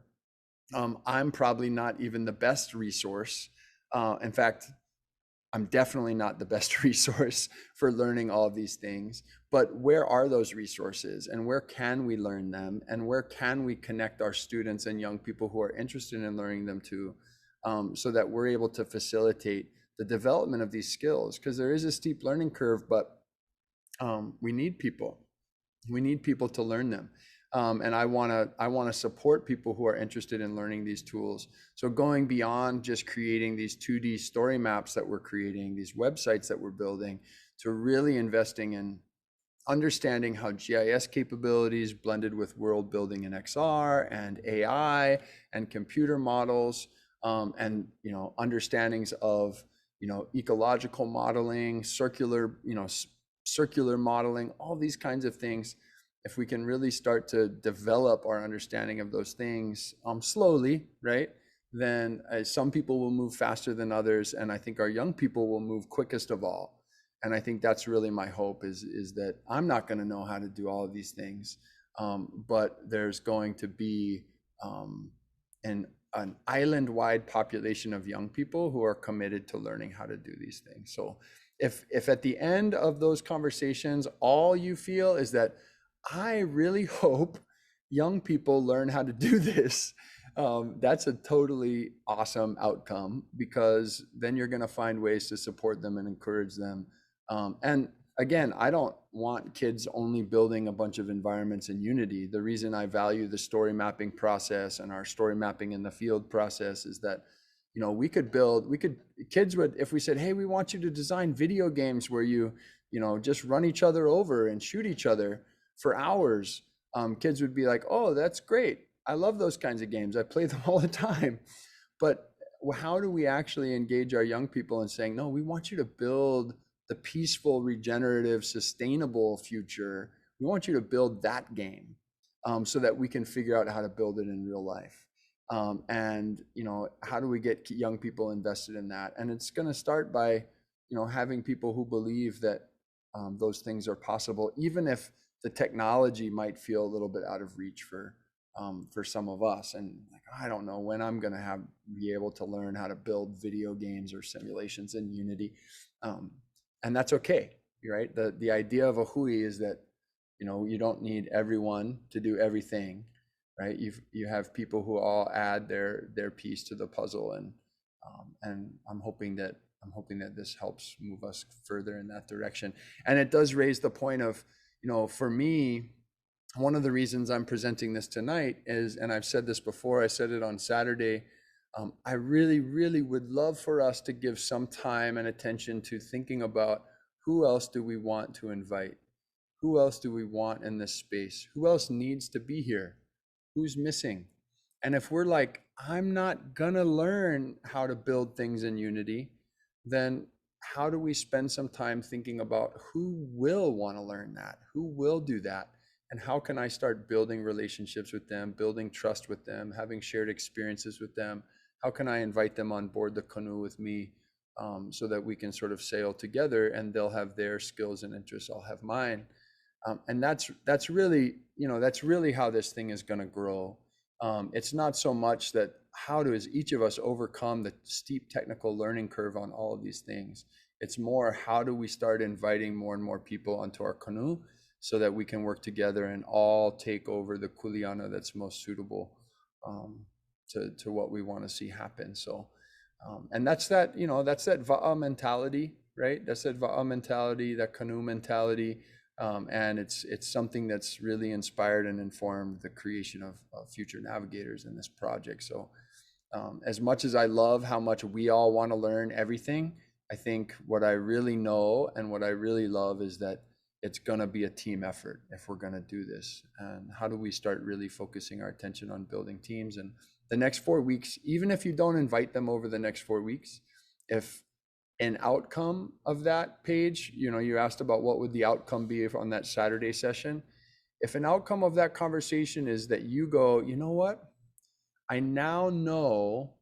I'm probably not even the best resource. In fact, I'm definitely not the best resource for learning all of these things, but where are those resources and where can we learn them and where can we connect our students and young people who are interested in learning them to, so that we're able to facilitate the development of these skills? Because there is a steep learning curve, but we need people. We need people to learn them. And I want to support people who are interested in learning these tools. So going beyond just creating these 2D story maps that we're creating, these websites that we're building, to really investing in understanding how GIS capabilities blended with world building in XR and AI and computer models, and understandings of ecological modeling, circular modeling, all these kinds of things. If we can really start to develop our understanding of those things slowly, right, then some people will move faster than others, and I think our young people will move quickest of all. And I think that's really my hope, is that I'm not going to know how to do all of these things, but there's going to be an island-wide population of young people who are committed to learning how to do these things. So if at the end of those conversations, all you feel is that I really hope young people learn how to do this, that's a totally awesome outcome, because then you're going to find ways to support them and encourage them. And again, I don't want kids only building a bunch of environments in Unity. The reason I value the story mapping process and our story mapping in the field process is that, kids would, if we said, hey, we want you to design video games where you just run each other over and shoot each other for hours, kids would be like, oh, that's great. I love those kinds of games. I play them all the time. But how do we actually engage our young people in saying, no, we want you to build the peaceful, regenerative, sustainable future. We want you to build that game, so that we can figure out how to build it in real life. And how do we get young people invested in that? And it's going to start by having people who believe that those things are possible, even if the technology might feel a little bit out of reach for some of us. And like, I don't know when I'm going to be able to learn how to build video games or simulations in Unity. And that's okay, right? The idea of a Hui is that, you don't need everyone to do everything, right? You have people who all add their piece to the puzzle, and I'm hoping that this helps move us further in that direction. And it does raise the point of, for me, one of the reasons I'm presenting this tonight is, and I've said this before, I said it on Saturday, I really, really would love for us to give some time and attention to thinking about who else do we want to invite? Who else do we want in this space? Who else needs to be here? Who's missing? And if we're like, I'm not gonna learn how to build things in Unity, then how do we spend some time thinking about who will want to learn that? Who will do that? And how can I start building relationships with them, building trust with them, having shared experiences with them? How can I invite them on board the Canoe with me, so that we can sort of sail together, and they'll have their skills and interests, I'll have mine. And that's really how this thing is going to grow. It's not so much that how does each of us overcome the steep technical learning curve on all of these things. It's more, how do we start inviting more and more people onto our Canoe, so that we can work together and all take over the kuleana that's most suitable to what we want to see happen. So, and that's that Va'a mentality, right? That's that Va'a mentality, that Canoe mentality. And it's something that's really inspired and informed the creation of future navigators in this project. So as much as I love how much we all want to learn everything, I think what I really know and what I really love is that it's going to be a team effort if we're going to do this. And how do we start really focusing our attention on building teams? And the next 4 weeks, even if you don't invite them over the next 4 weeks, if an outcome of that page, you asked about what would the outcome be on that Saturday session. If an outcome of that conversation is that you go, you know what, I now know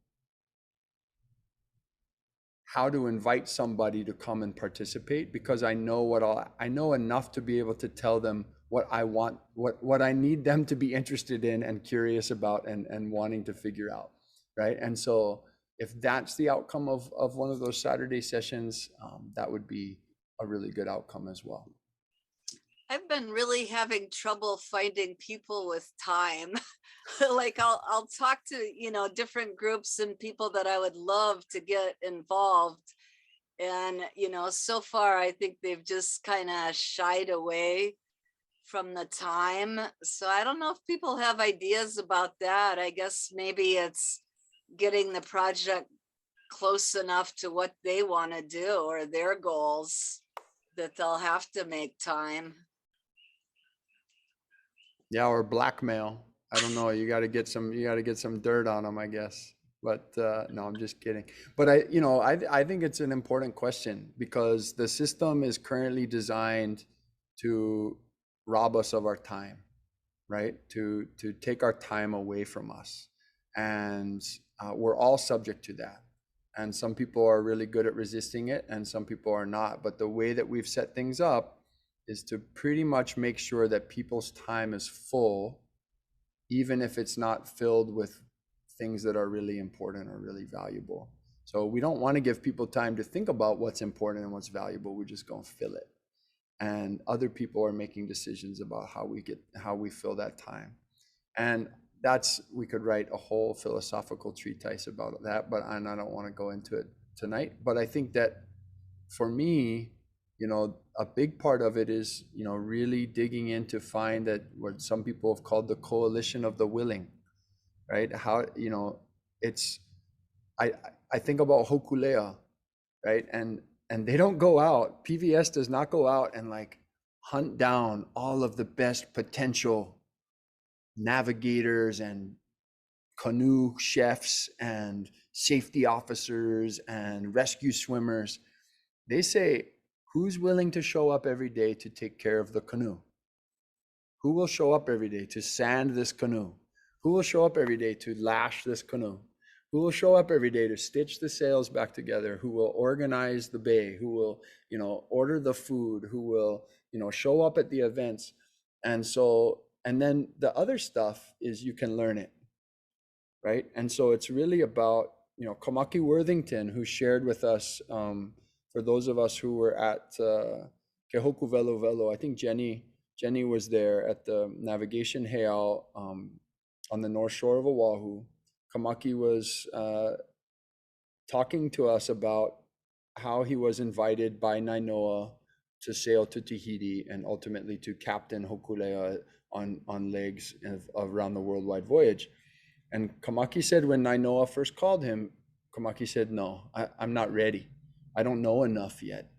how to invite somebody to come and participate, because I know enough to be able to tell them what I want, what I need them to be interested in and curious about and wanting to figure out, right? And so if that's the outcome of one of those Saturday sessions, that would be a really good outcome as well. I've been really having trouble finding people with time. Like I'll talk to, you know, different groups and people that I would love to get involved. And, you know, so far I think they've just kind of shied away from the time. So I don't know if people have ideas about that. I guess maybe it's getting the project close enough to what they want to do or their goals that they'll have to make time. Yeah, or blackmail. I don't know. You got to get some dirt on them, I guess. But no, I'm just kidding. But I think it's an important question because the system is currently designed to rob us of our time, right? To take our time away from us, and we're all subject to that. And some people are really good at resisting it, and some people are not. But the way that we've set things up is to pretty much make sure that people's time is full, even if it's not filled with things that are really important or really valuable. So we don't want to give people time to think about what's important and what's valuable. We're just going to fill it. And other people are making decisions about how we fill that time. And we could write a whole philosophical treatise about that, but I don't want to go into it tonight. But I think that for me, a big part of it is, really digging in to find that what some people have called the coalition of the willing, right? How, it's, I think about Hokulea, right? And they don't go out, PVS does not go out and like hunt down all of the best potential navigators and canoe chefs and safety officers and rescue swimmers. They say, who's willing to show up every day to take care of the canoe? Who will show up every day to sand this canoe? Who will show up every day to lash this canoe? Who will show up every day to stitch the sails back together? Who will organize the bay? Who will, order the food? Who will, show up at the events? And so, and then the other stuff is you can learn it, right? And so it's really about, Kamaki Worthington, who shared with us, for those of us who were at Kehoku Velo Velo, I think Jenny was there at the Navigation Heiau on the north shore of Oahu. Kamaki was talking to us about how he was invited by Nainoa to sail to Tahiti and ultimately to captain Hokulea on legs around the worldwide voyage. And Kamaki said when Nainoa first called him, Kamaki said, no, I'm not ready. I don't know enough yet.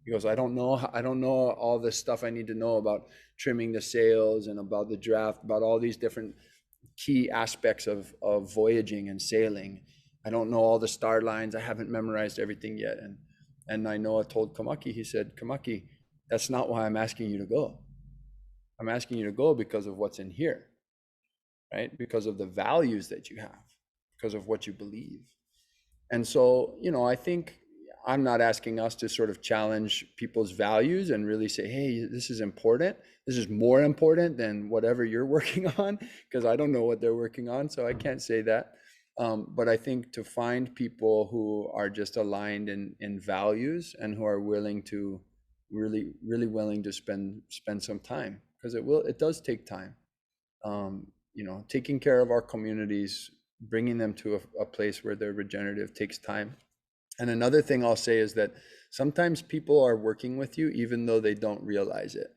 He goes, I don't know all the stuff I need to know about trimming the sails and about the draft, about all these different key aspects of voyaging and sailing. I don't know all the star lines. I haven't memorized everything yet. And Nainoa told Kamaki, he said, Kamaki, that's not why I'm asking you to go. I'm asking you to go because of what's in here, right? Because of the values that you have, because of what you believe. And so, I think I'm not asking us to sort of challenge people's values and really say, hey, this is important. This is more important than whatever you're working on, because I don't know what they're working on, so I can't say that. But I think to find people who are just aligned in values and who are willing to really willing to spend some time, because it does take time. Taking care of our communities, bringing them to a place where they're regenerative takes time. And another thing I'll say is that sometimes people are working with you even though they don't realize it,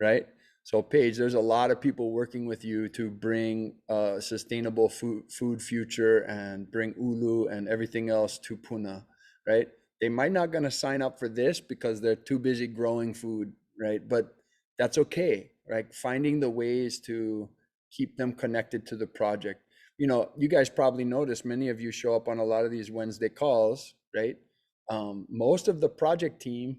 right? So Paige, there's a lot of people working with you to bring a sustainable food future and bring ulu and everything else to Puna, right? They might not gonna sign up for this because they're too busy growing food, right? But that's okay, right? Finding the ways to keep them connected to the project. You guys probably noticed many of you show up on a lot of these Wednesday calls, right? Most of the project team,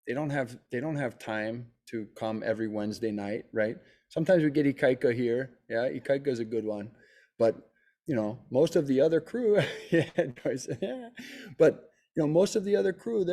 they don't have time to come every Wednesday night, right? Sometimes we get Ikaika here. Yeah, Ikaika is a good one. But, most of the other crew, yeah, but, most of the other crew,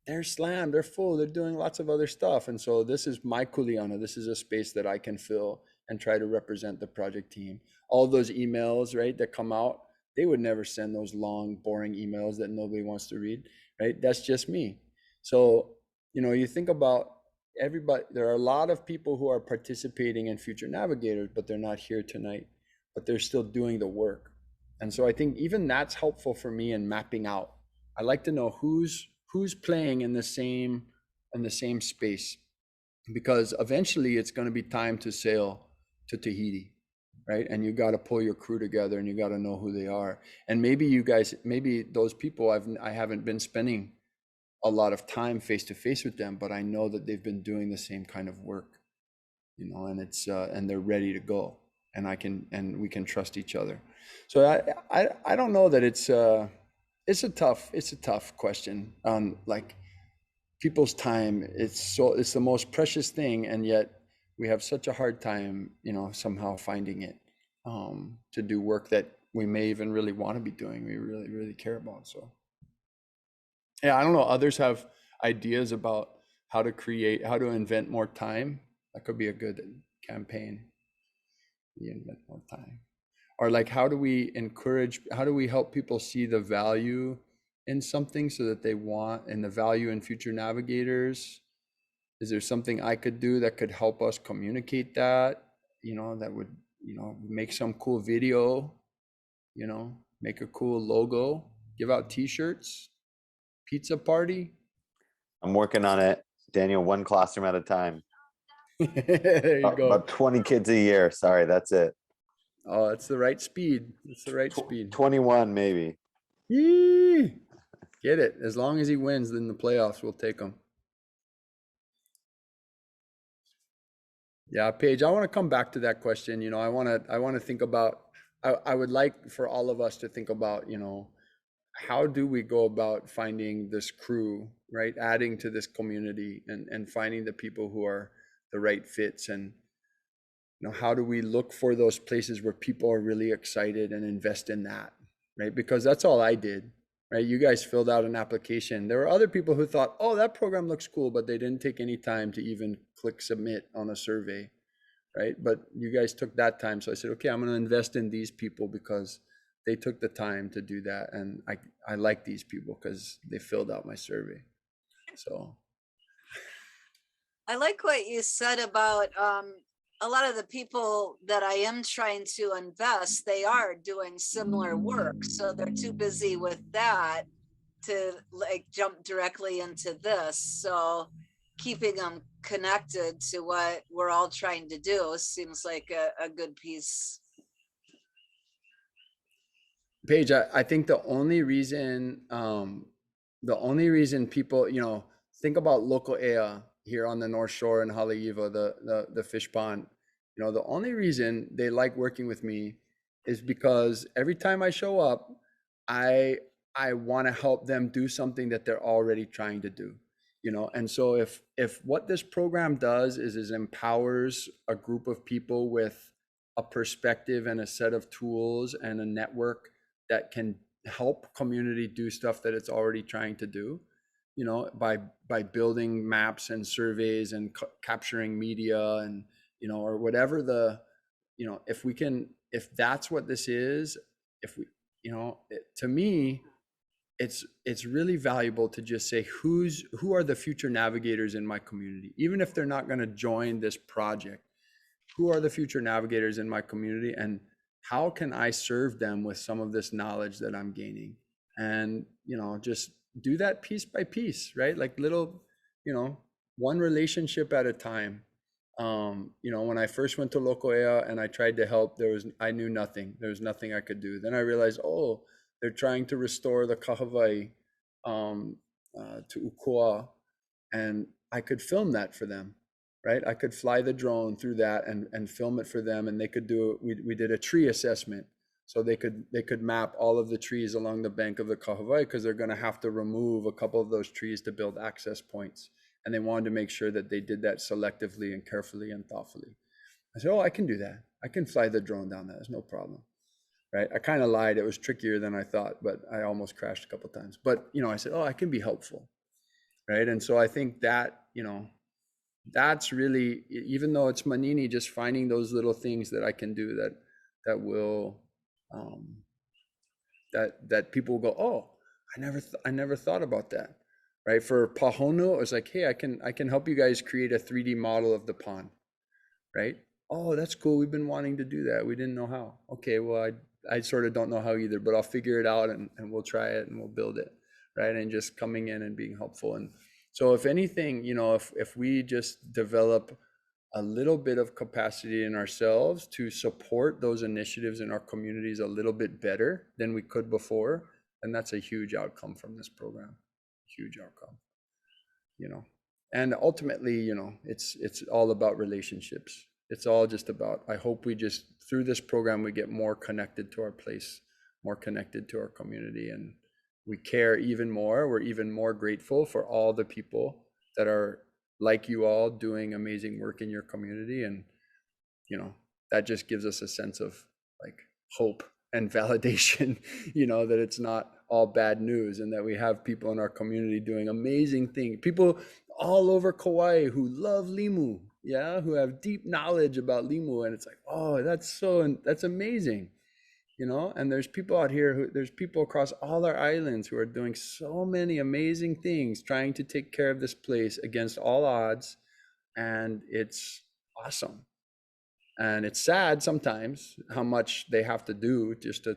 they're slammed, they're full, they're doing lots of other stuff. And so this is my kuleana. This is a space that I can fill and try to represent the project team. All those emails, right, that come out, they would never send those long, boring emails that nobody wants to read, right? That's just me. So, you know, you think about everybody, there are a lot of people who are participating in Future Navigators, but they're not here tonight, but they're still doing the work. And so I think even that's helpful for me in mapping out. I like to know who's playing in the same space, because eventually it's going to be time to sail to Tahiti, right? And you got to pull your crew together and you got to know who they are. And maybe you guys, maybe those people I haven't been spending a lot of time face to face with them, but I know that they've been doing the same kind of work, you know, and it's and they're ready to go, and we can trust each other. So I don't know that it's a tough question on like people's time. It's the most precious thing, and yet we have such a hard time, you know, somehow finding it to do work that we may even really want to be doing, we really care about. So yeah, I don't know, others have ideas about how to invent more time. That could be a good campaign. Invent more time. Or like, how do we help people see the value in something so that they want, and the value in Future Navigators? Is there something I could do that could help us communicate that, you know, that would, you know, make some cool video, you know, make a cool logo, give out t-shirts, pizza party? I'm working on it, Daniel, one classroom at a time. There you go. About 20 kids a year. Sorry, that's it. Oh, it's the right speed. It's the right speed. 21 maybe. Yee! Get it. As long as he wins, then the playoffs will take him. Yeah, Paige, I want to come back to that question. You know, I want to think about, I would like for all of us to think about, you know, how do we go about finding this crew, right? Adding to this community and finding the people who are the right fits. And, you know, how do we look for those places where people are really excited and invest in that, right? Because that's all I did, right? You guys filled out an application. There were other people who thought, oh, that program looks cool, but they didn't take any time to even click submit on a survey, right? But you guys took that time. So I said, okay, I'm going to invest in these people because they took the time to do that. And I like these people because they filled out my survey. So I like what you said about a lot of the people that I am trying to invest, they are doing similar work. So they're too busy with that to like jump directly into this. So keeping them connected to what we're all trying to do seems like a good piece. Paige, I think the only reason people, you know, think about local Ea here on the North Shore in Haleiwa, the fish pond, you know, the only reason they like working with me is because every time I show up, I want to help them do something that they're already trying to do, you know. And so if what this program does is empowers a group of people with a perspective and a set of tools and a network that can help community do stuff that it's already trying to do, you know, by building maps and surveys and capturing media and, you know, or whatever the, you know, if that's what this is, if we, you know, to me, it's really valuable to just say who are the future navigators in my community, even if they're not going to join this project. Who are the future navigators in my community, and how can I serve them with some of this knowledge that I'm gaining? And, you know, just do that piece by piece, right? Like little, you know, one relationship at a time. You know, when I first went to Local Ea and I tried to help, I knew nothing. There was nothing I could do. Then I realized, oh, they're trying to restore the kahawai to Ukua, and I could film that for them, right? I could fly the drone through that and film it for them, and they could do it. We did a tree assessment, so they could map all of the trees along the bank of the kahawai, because they're going to have to remove a couple of those trees to build access points, and they wanted to make sure that they did that selectively and carefully and thoughtfully. I said, oh, I can do that. I can fly the drone down that. There's no problem. Right? I kind of lied. It was trickier than I thought, but I almost crashed a couple of times. But, you know, I said, oh, I can be helpful. right? And so I think that, that's really, even though it's Manini, just finding those little things that I can do that will, that people will go, oh, I never thought about that, right? For Pahonu, it was like, hey, I can help you guys create a 3D model of the pond, right? Oh, that's cool. We've been wanting to do that. We didn't know how. Okay, well, I sort of don't know how either, but I'll figure it out and we'll try it and we'll build it, right? And just coming in and being helpful. And so if anything, if we just develop a little bit of capacity in ourselves to support those initiatives in our communities a little bit better than we could before, then that's a huge outcome from this program. Huge outcome, and ultimately, it's all about relationships. It's all just about, I hope we just, through this program, we get more connected to our place, more connected to our community, and we care even more. We're even more grateful for all the people that are like you all doing amazing work in your community. And, that just gives us a sense of like hope and validation, that it's not all bad news, and that we have people in our community doing amazing things. People all over Kauai who love limu, who have deep knowledge about limu, and it's like, oh, that's amazing, and there's people out here there's people across all our islands who are doing so many amazing things, trying to take care of this place against all odds, and it's awesome. And it's sad sometimes how much they have to do just to,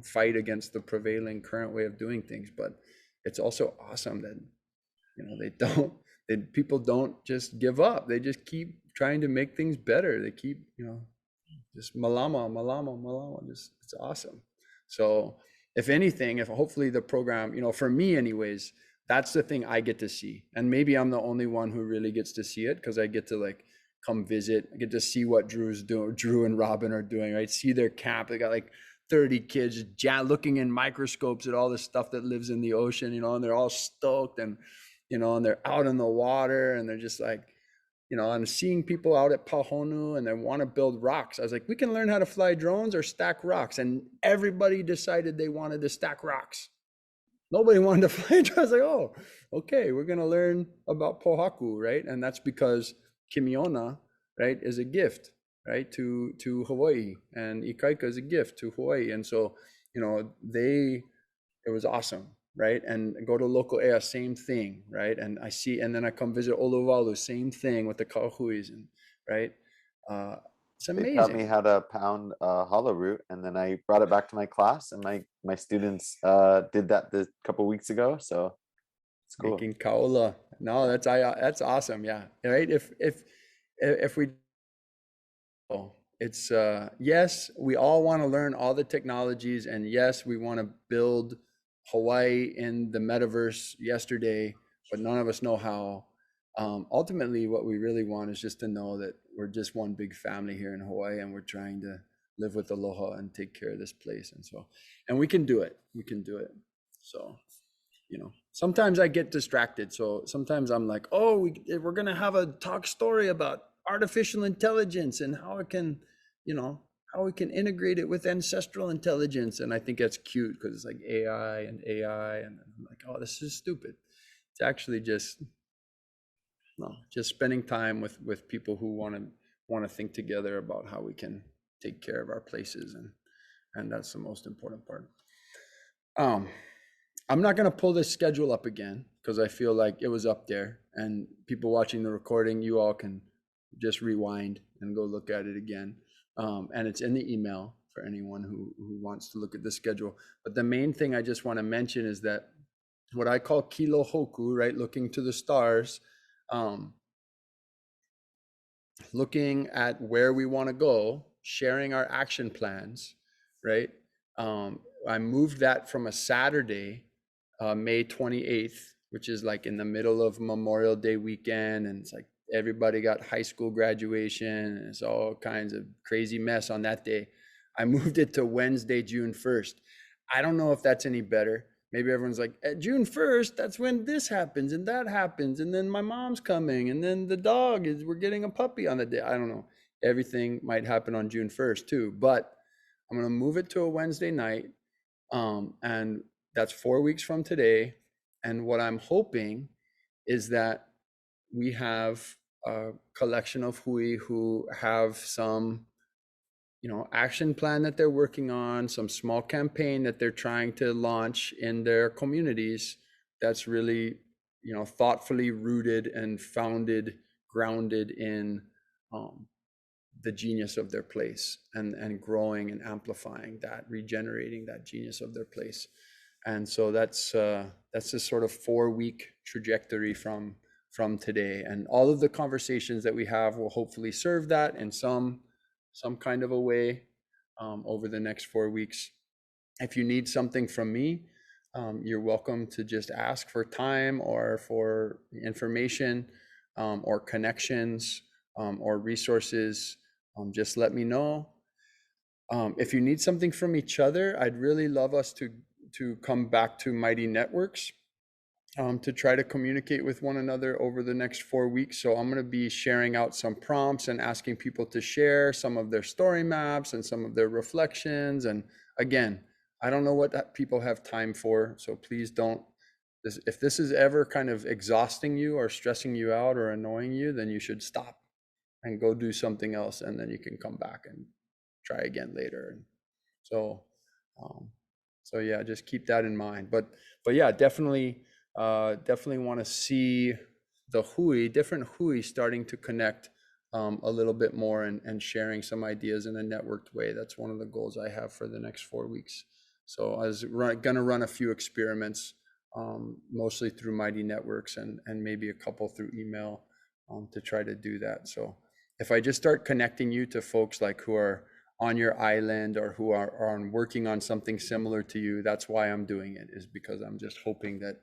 fight against the prevailing current way of doing things. But it's also awesome that, people don't just give up. They just keep trying to make things better. They keep, just malama, just, it's awesome. So if anything, if hopefully the program, for me anyways, that's the thing I get to see. And maybe I'm the only one who really gets to see it, because I get to like come visit. I get to see what Drew and Robin are doing, right? See their camp. They got like 30 kids looking in microscopes at all the stuff that lives in the ocean, and they're all stoked, and, and they're out in the water, and they're just like, I'm seeing people out at Pahonu, and they want to build rocks. I was like, we can learn how to fly drones or stack rocks. And everybody decided they wanted to stack rocks. Nobody wanted to fly drones. I was like, oh, okay, we're going to learn about Pohaku, right? And that's because Kimiona, right, is a gift, right, to Hawaii, and Ikaika is a gift to Hawaii. And so, it was awesome, right? And go to local ea, same thing, right? And then I come visit Olowalu, same thing with the Kauhuis, and right? It's They taught me amazing. how to pound hollow root, and then I brought it back to my class, and my students did that a couple weeks ago. So it's cool. Making kaola. No, that's awesome. Yeah, right. If we, it's yes, we all want to learn all the technologies, and yes, we want to build Hawaii in the metaverse yesterday, but none of us know how. Ultimately, what we really want is just to know that we're just one big family here in Hawaii, and we're trying to live with aloha and take care of this place. And we can do it. We can do it. So, sometimes I get distracted. So sometimes I'm like, oh, we're going to have a talk story about artificial intelligence and how it can, how we can integrate it with ancestral intelligence. And I think that's cute because it's like AI. And I'm like, oh, this is stupid. It's actually just spending time with people who want to think together about how we can take care of our places. And that's the most important part. I'm not going to pull this schedule up again because I feel like it was up there, and people watching the recording, you all can just rewind and go look at it again. And it's in the email for anyone who wants to look at the schedule. But the main thing I just want to mention is that what I call kilo hoku, right? Looking to the stars, looking at where we want to go, sharing our action plans, right? I moved that from a Saturday, May 28th, which is like in the middle of Memorial Day weekend. And it's like everybody got high school graduation, and it's all kinds of crazy mess on that day. I moved it to Wednesday, June 1st. I don't know if that's any better. Maybe everyone's like, at June 1st, that's when this happens and that happens. And then my mom's coming, and then we're getting a puppy on the day. I don't know. Everything might happen on June 1st too, but I'm going to move it to a Wednesday night. And that's 4 weeks from today. And what I'm hoping is that we have a collection of hui who have some, action plan that they're working on, some small campaign that they're trying to launch in their communities that's really, thoughtfully rooted and grounded in the genius of their place, and growing and amplifying that, regenerating that genius of their place. And so that's a sort of 4-week trajectory from today, and all of the conversations that we have will hopefully serve that in some kind of a way over the next 4 weeks. If you need something from me, you're welcome to just ask for time or for information, or connections, or resources. Just let me know. If you need something from each other, I'd really love us to come back to Mighty Networks, to try to communicate with one another over the next 4 weeks. So I'm going to be sharing out some prompts and asking people to share some of their story maps and some of their reflections. And again, I don't know what people have time for, so please don't. If this is ever kind of exhausting you or stressing you out or annoying you, then you should stop and go do something else, and then you can come back and try again later. And so yeah, just keep that in mind. But yeah, definitely want to see the different hui starting to connect a little bit more, and sharing some ideas in a networked way. That's one of the goals I have for the next 4 weeks. So I was going to run a few experiments, mostly through Mighty Networks, and maybe a couple through email, to try to do that. So if I just start connecting you to folks like who are on your island or who are working on something similar to you, that's why I'm doing it, is because I'm just hoping that,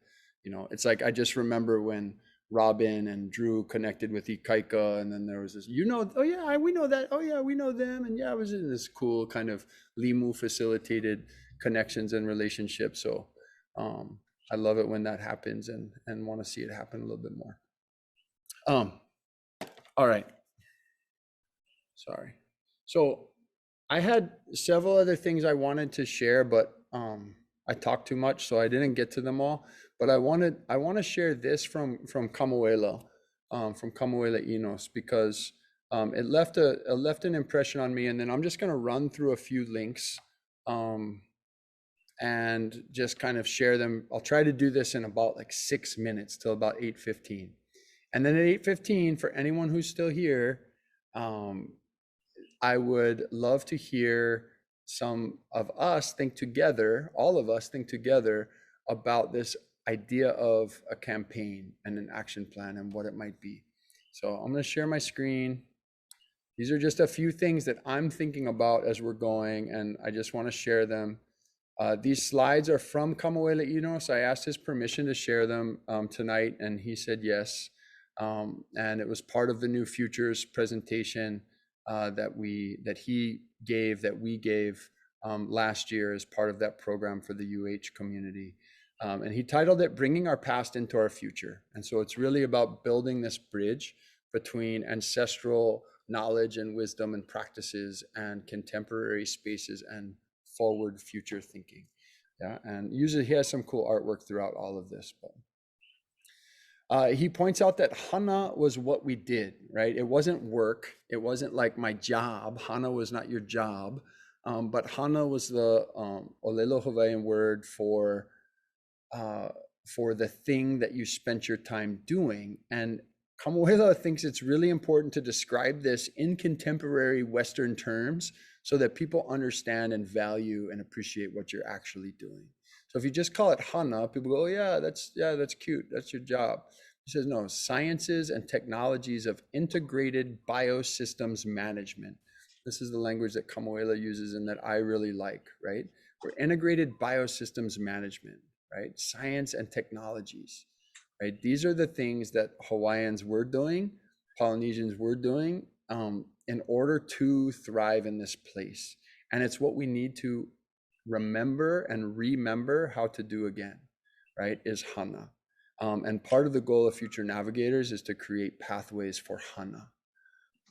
it's like, I just remember when Robin and Drew connected with Ikaika, and then there was this, oh yeah, we know that, oh yeah, we know them, and yeah, it was in this cool kind of Limu facilitated connections and relationships. So I love it when that happens, and want to see it happen a little bit more. All right. Sorry. So I had several other things I wanted to share, but I talked too much, so I didn't get to them all. But I want to share this from Camuela, from Camuela Enos, because it left an impression on me. And then I'm just going to run through a few links, and just kind of share them. I'll try to do this in about like 6 minutes till about 8:15, and then at 8:15, for anyone who's still here, I would love to hear some of us think together, all of us think together about this idea of a campaign and an action plan and what it might be. So I'm going to share my screen. These are just a few things that I'm thinking about as we're going, and I just want to share them. These slides are from Camuela Enos. I asked his permission to share them tonight, and he said yes. And it was part of the New Futures presentation that we gave last year as part of that program for the UH community. And he titled it Bringing Our Past into Our Future. And so it's really about building this bridge between ancestral knowledge and wisdom and practices and contemporary spaces and forward future thinking. Yeah, and usually he has some cool artwork throughout all of this. But he points out that Hana was what we did, right? It wasn't work. It wasn't like my job. Hana was not your job. But Hana was the Olelo Hawaiian word for the thing that you spent your time doing. And Camuela thinks it's really important to describe this in contemporary Western terms so that people understand and value and appreciate what you're actually doing. So if you just call it Hana, people go, oh yeah, that's cute. That's your job. He says, no, sciences and technologies of integrated biosystems management. This is the language that Camuela uses and that I really like, right? We're integrated biosystems management, right? Science and technologies, right? These are the things that Hawaiians were doing, Polynesians were doing in order to thrive in this place. And it's what we need to remember and remember how to do again, right? Is Hana. And part of the goal of Future Navigators is to create pathways for Hana.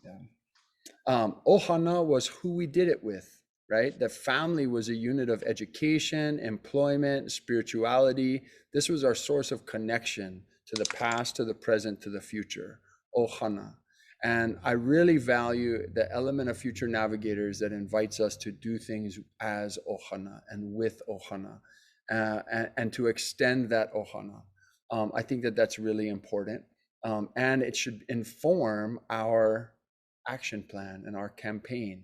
Yeah. Ohana was who we did it with, right? The family was a unit of education, employment, spirituality. This was our source of connection to the past, to the present, to the future, ohana. And I really value the element of Future Navigators that invites us to do things as ohana and with ohana, and to extend that ohana. I think that that's really important, and it should inform our action plan and our campaign.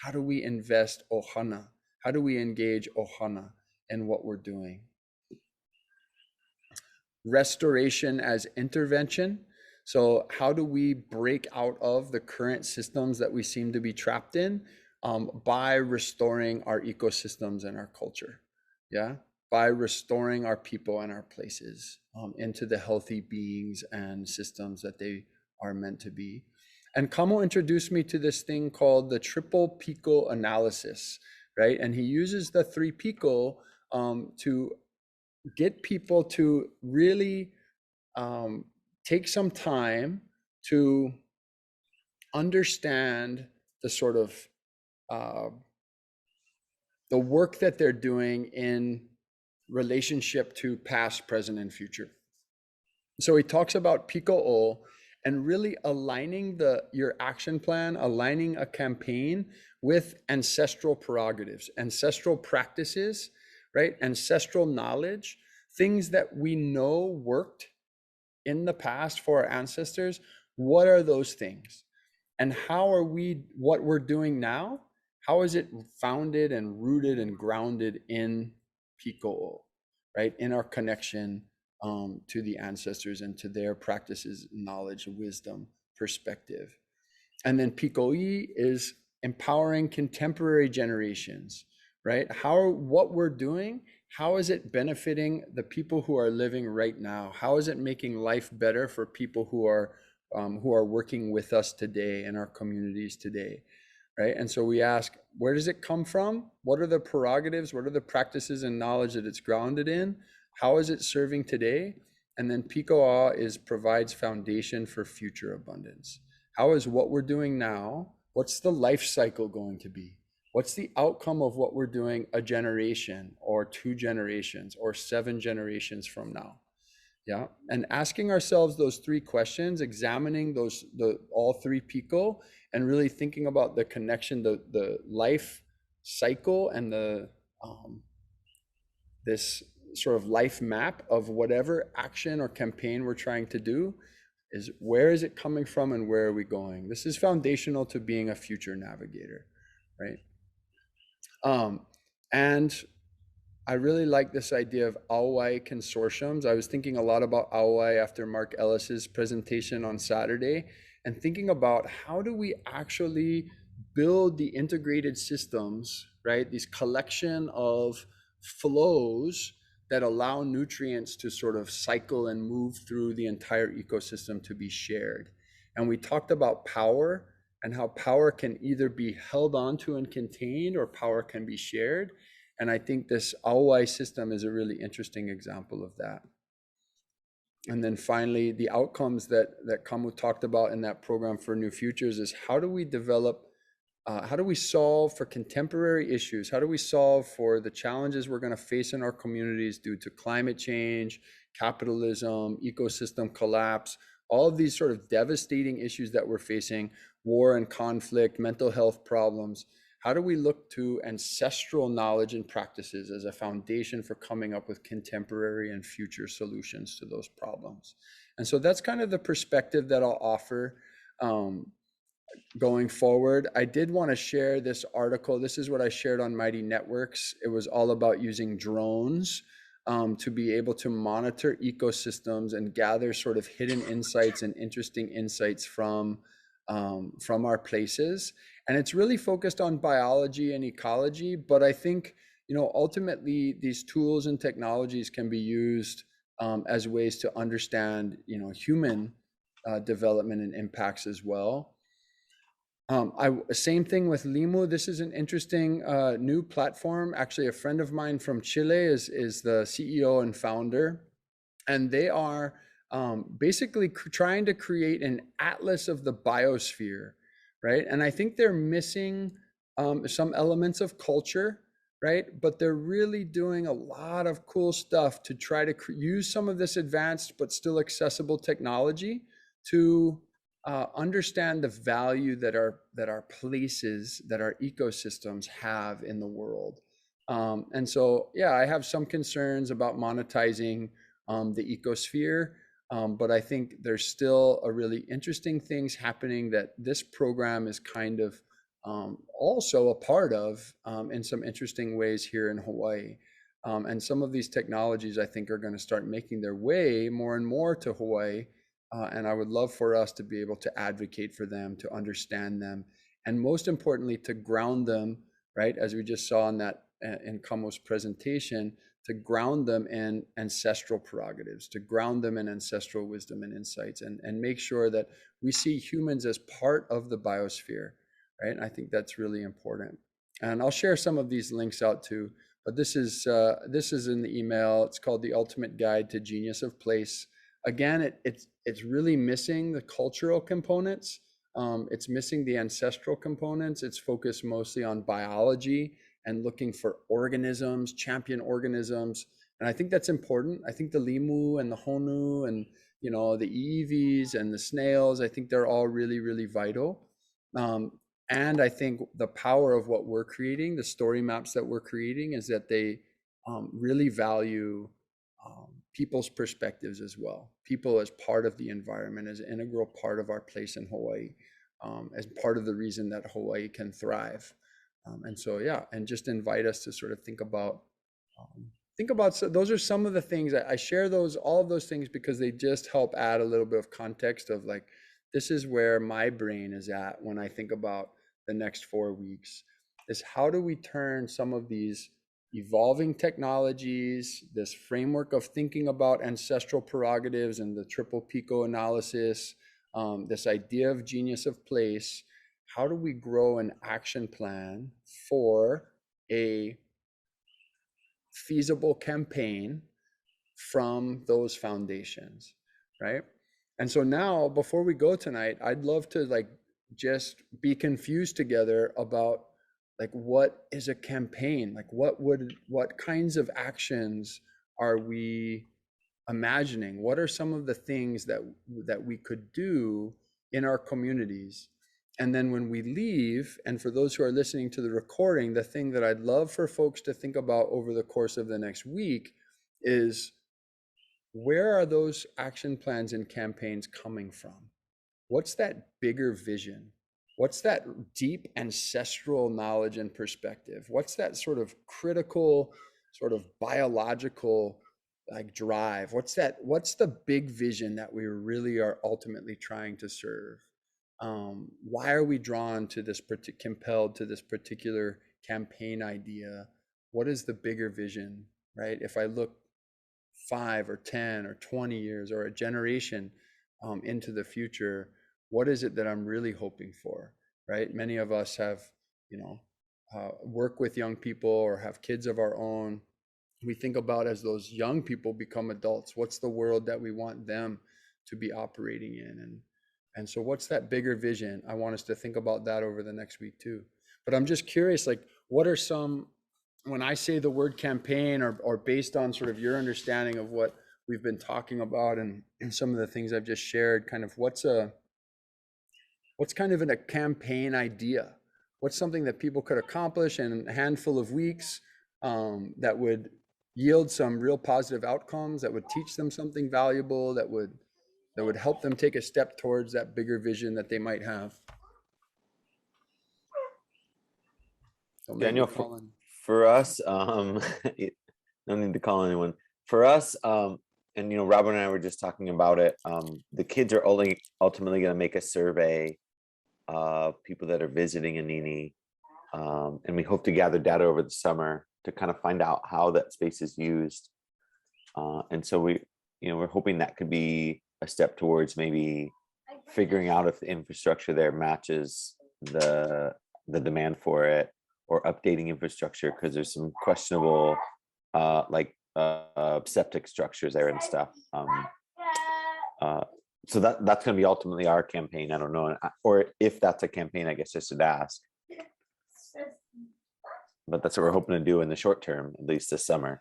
How do we invest ohana? How do we engage ohana in what we're doing? Restoration as intervention. So how do we break out of the current systems that we seem to be trapped in, by restoring our ecosystems and our culture? Yeah, by restoring our people and our places, into the healthy beings and systems that they are meant to be. And Kamo introduced me to this thing called the triple Pico analysis, right? And he uses the 3 Pico to get people to really take some time to understand the sort of the work that they're doing in relationship to past, present, and future. So he talks about Pico O and really aligning your action plan, aligning a campaign with ancestral prerogatives, ancestral practices, right? Ancestral knowledge, things that we know worked in the past for our ancestors. What are those things? And how are what we're doing now, how is it founded and rooted and grounded in Pico, right? In our connection to the ancestors and to their practices, knowledge, wisdom, perspective. And then Pico E is empowering contemporary generations, right? What we're doing, how is it benefiting the people who are living right now? How is it making life better for people who are working with us today in our communities today, right? And so we ask, where does it come from? What are the prerogatives? What are the practices and knowledge that it's grounded in? How is it serving today? And then Pico A provides foundation for future abundance. How is what we're doing now, what's the life cycle going to be? What's the outcome of what we're doing a generation or 2 generations or 7 generations from now? Yeah, and asking ourselves those 3 questions, examining all 3 Pico, and really thinking about the connection, the life cycle, and this sort of life map of whatever action or campaign we're trying to do, is where is it coming from and where are we going? This is foundational to being a future navigator, right? And I really like this idea of Auai consortiums. I was thinking a lot about Auai after Mark Ellis's presentation on Saturday, and thinking about how do we actually build the integrated systems, right? These collection of flows that allow nutrients to sort of cycle and move through the entire ecosystem to be shared. And we talked about power and how power can either be held onto and contained, or power can be shared. And I think this Auai system is a really interesting example of that. And then finally, the outcomes that Kamu talked about in that program for New Futures is how do we develop, how do we solve for contemporary issues? How do we solve for the challenges we're going to face in our communities due to climate change, capitalism, ecosystem collapse, all of these sort of devastating issues that we're facing, war and conflict, mental health problems? How do we look to ancestral knowledge and practices as a foundation for coming up with contemporary and future solutions to those problems? And so that's kind of the perspective that I'll offer going forward. I did want to share this article. This is what I shared on Mighty Networks. It was all about using drones to be able to monitor ecosystems and gather sort of hidden insights and interesting insights from our places. And it's really focused on biology and ecology, but I think, ultimately these tools and technologies can be used as ways to understand, human development and impacts as well. Same thing with Limu. This is an interesting new platform. Actually, a friend of mine from Chile is the CEO and founder, and they are basically trying to create an atlas of the biosphere, right? And I think they're missing some elements of culture, right? But they're really doing a lot of cool stuff to try to use some of this advanced but still accessible technology to understand the value that our places, that our ecosystems have in the world. And so, yeah, I have some concerns about monetizing the ecosphere, but I think there's still a really interesting things happening that this program is kind of also a part of in some interesting ways here in Hawaii. And some of these technologies, I think, are going to start making their way more and more to Hawaii. And I would love for us to be able to advocate for them, to understand them, and most importantly, to ground them, right? As we just saw in that in Kamo's presentation, to ground them in ancestral prerogatives, to ground them in ancestral wisdom and insights, and make sure that we see humans as part of the biosphere, right? And I think that's really important. And I'll share some of these links out too, but this is in the email. It's called The Ultimate Guide to Genius of Place. Again, it's really missing the cultural components. It's missing the ancestral components. It's focused mostly on biology and looking for organisms, champion organisms. And I think that's important. I think the limu and the honu and, you know, the EEVs and the snails, I think they're all really, really vital. And I think the power of what we're creating, the story maps that we're creating, is that they really value people's perspectives as well. People as part of the environment, as an integral part of our place in Hawaii, as part of the reason that Hawaii can thrive. And so, yeah, and just invite us to sort of think about, so those are some of the things I share all of those things because they just help add a little bit of context of like, this is where my brain is at when I think about the next 4 weeks, is how do we turn some of these evolving technologies, this framework of thinking about ancestral prerogatives and the triple Pico analysis, this idea of genius of place, how do we grow an action plan for a feasible campaign from those foundations, right? And so now, before we go tonight, I'd love to like just be confused together about like, what is a campaign? Like, what kinds of actions are we imagining? What are some of the things that we could do in our communities? And then when we leave, and for those who are listening to the recording, the thing that I'd love for folks to think about over the course of the next week is, where are those action plans and campaigns coming from? What's that bigger vision? What's that deep ancestral knowledge and perspective? What's that sort of critical, sort of biological like drive? What's the big vision that we really are ultimately trying to serve? Why are we drawn to this, compelled to this particular campaign idea? What is the bigger vision, right? If I look 5 or 10 or 20 years or a generation into the future, what is it that I'm really hoping for, right? Many of us have, you know, work with young people or have kids of our own. We think about, as those young people become adults, what's the world that we want them to be operating in? And so what's that bigger vision? I want us to think about that over the next week too. But I'm just curious, like, what are some, when I say the word campaign, or based on sort of your understanding of what we've been talking about and some of the things I've just shared, kind of what's kind of in a campaign idea? What's something that people could accomplish in a handful of weeks that would yield some real positive outcomes, that would teach them something valuable, that would help them take a step towards that bigger vision that they might have? So Daniel, for us, no need to call anyone. For us, and you know, Robert and I were just talking about it. The kids are ultimately going to make a survey of people that are visiting Anini, and we hope to gather data over the summer to kind of find out how that space is used. And so we're hoping that could be a step towards maybe figuring out if the infrastructure there matches the demand for it, or updating infrastructure, because there's some questionable septic structures there and stuff. So that's going to be ultimately our campaign. I don't know, or if that's a campaign, I guess I should ask. but that's what we're hoping to do in the short term, at least this summer.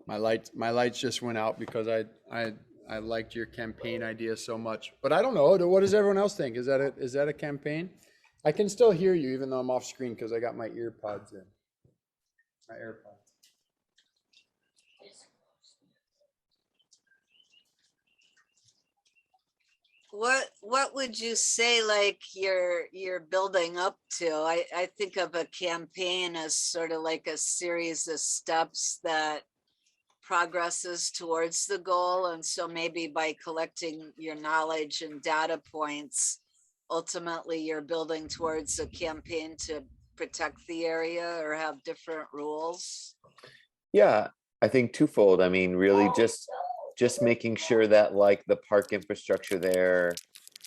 My lights just went out because I liked your campaign idea so much. But I don't know. What does everyone else think? Is that a campaign? I can still hear you even though I'm off screen because I got my ear pods in. My AirPods. What would you say like you're building up to? I think of a campaign as sort of like a series of steps that progresses towards the goal. And so maybe by collecting your knowledge and data points, ultimately you're building towards a campaign to protect the area or have different rules. Yeah, I think twofold. I mean, really just making sure that like the park infrastructure there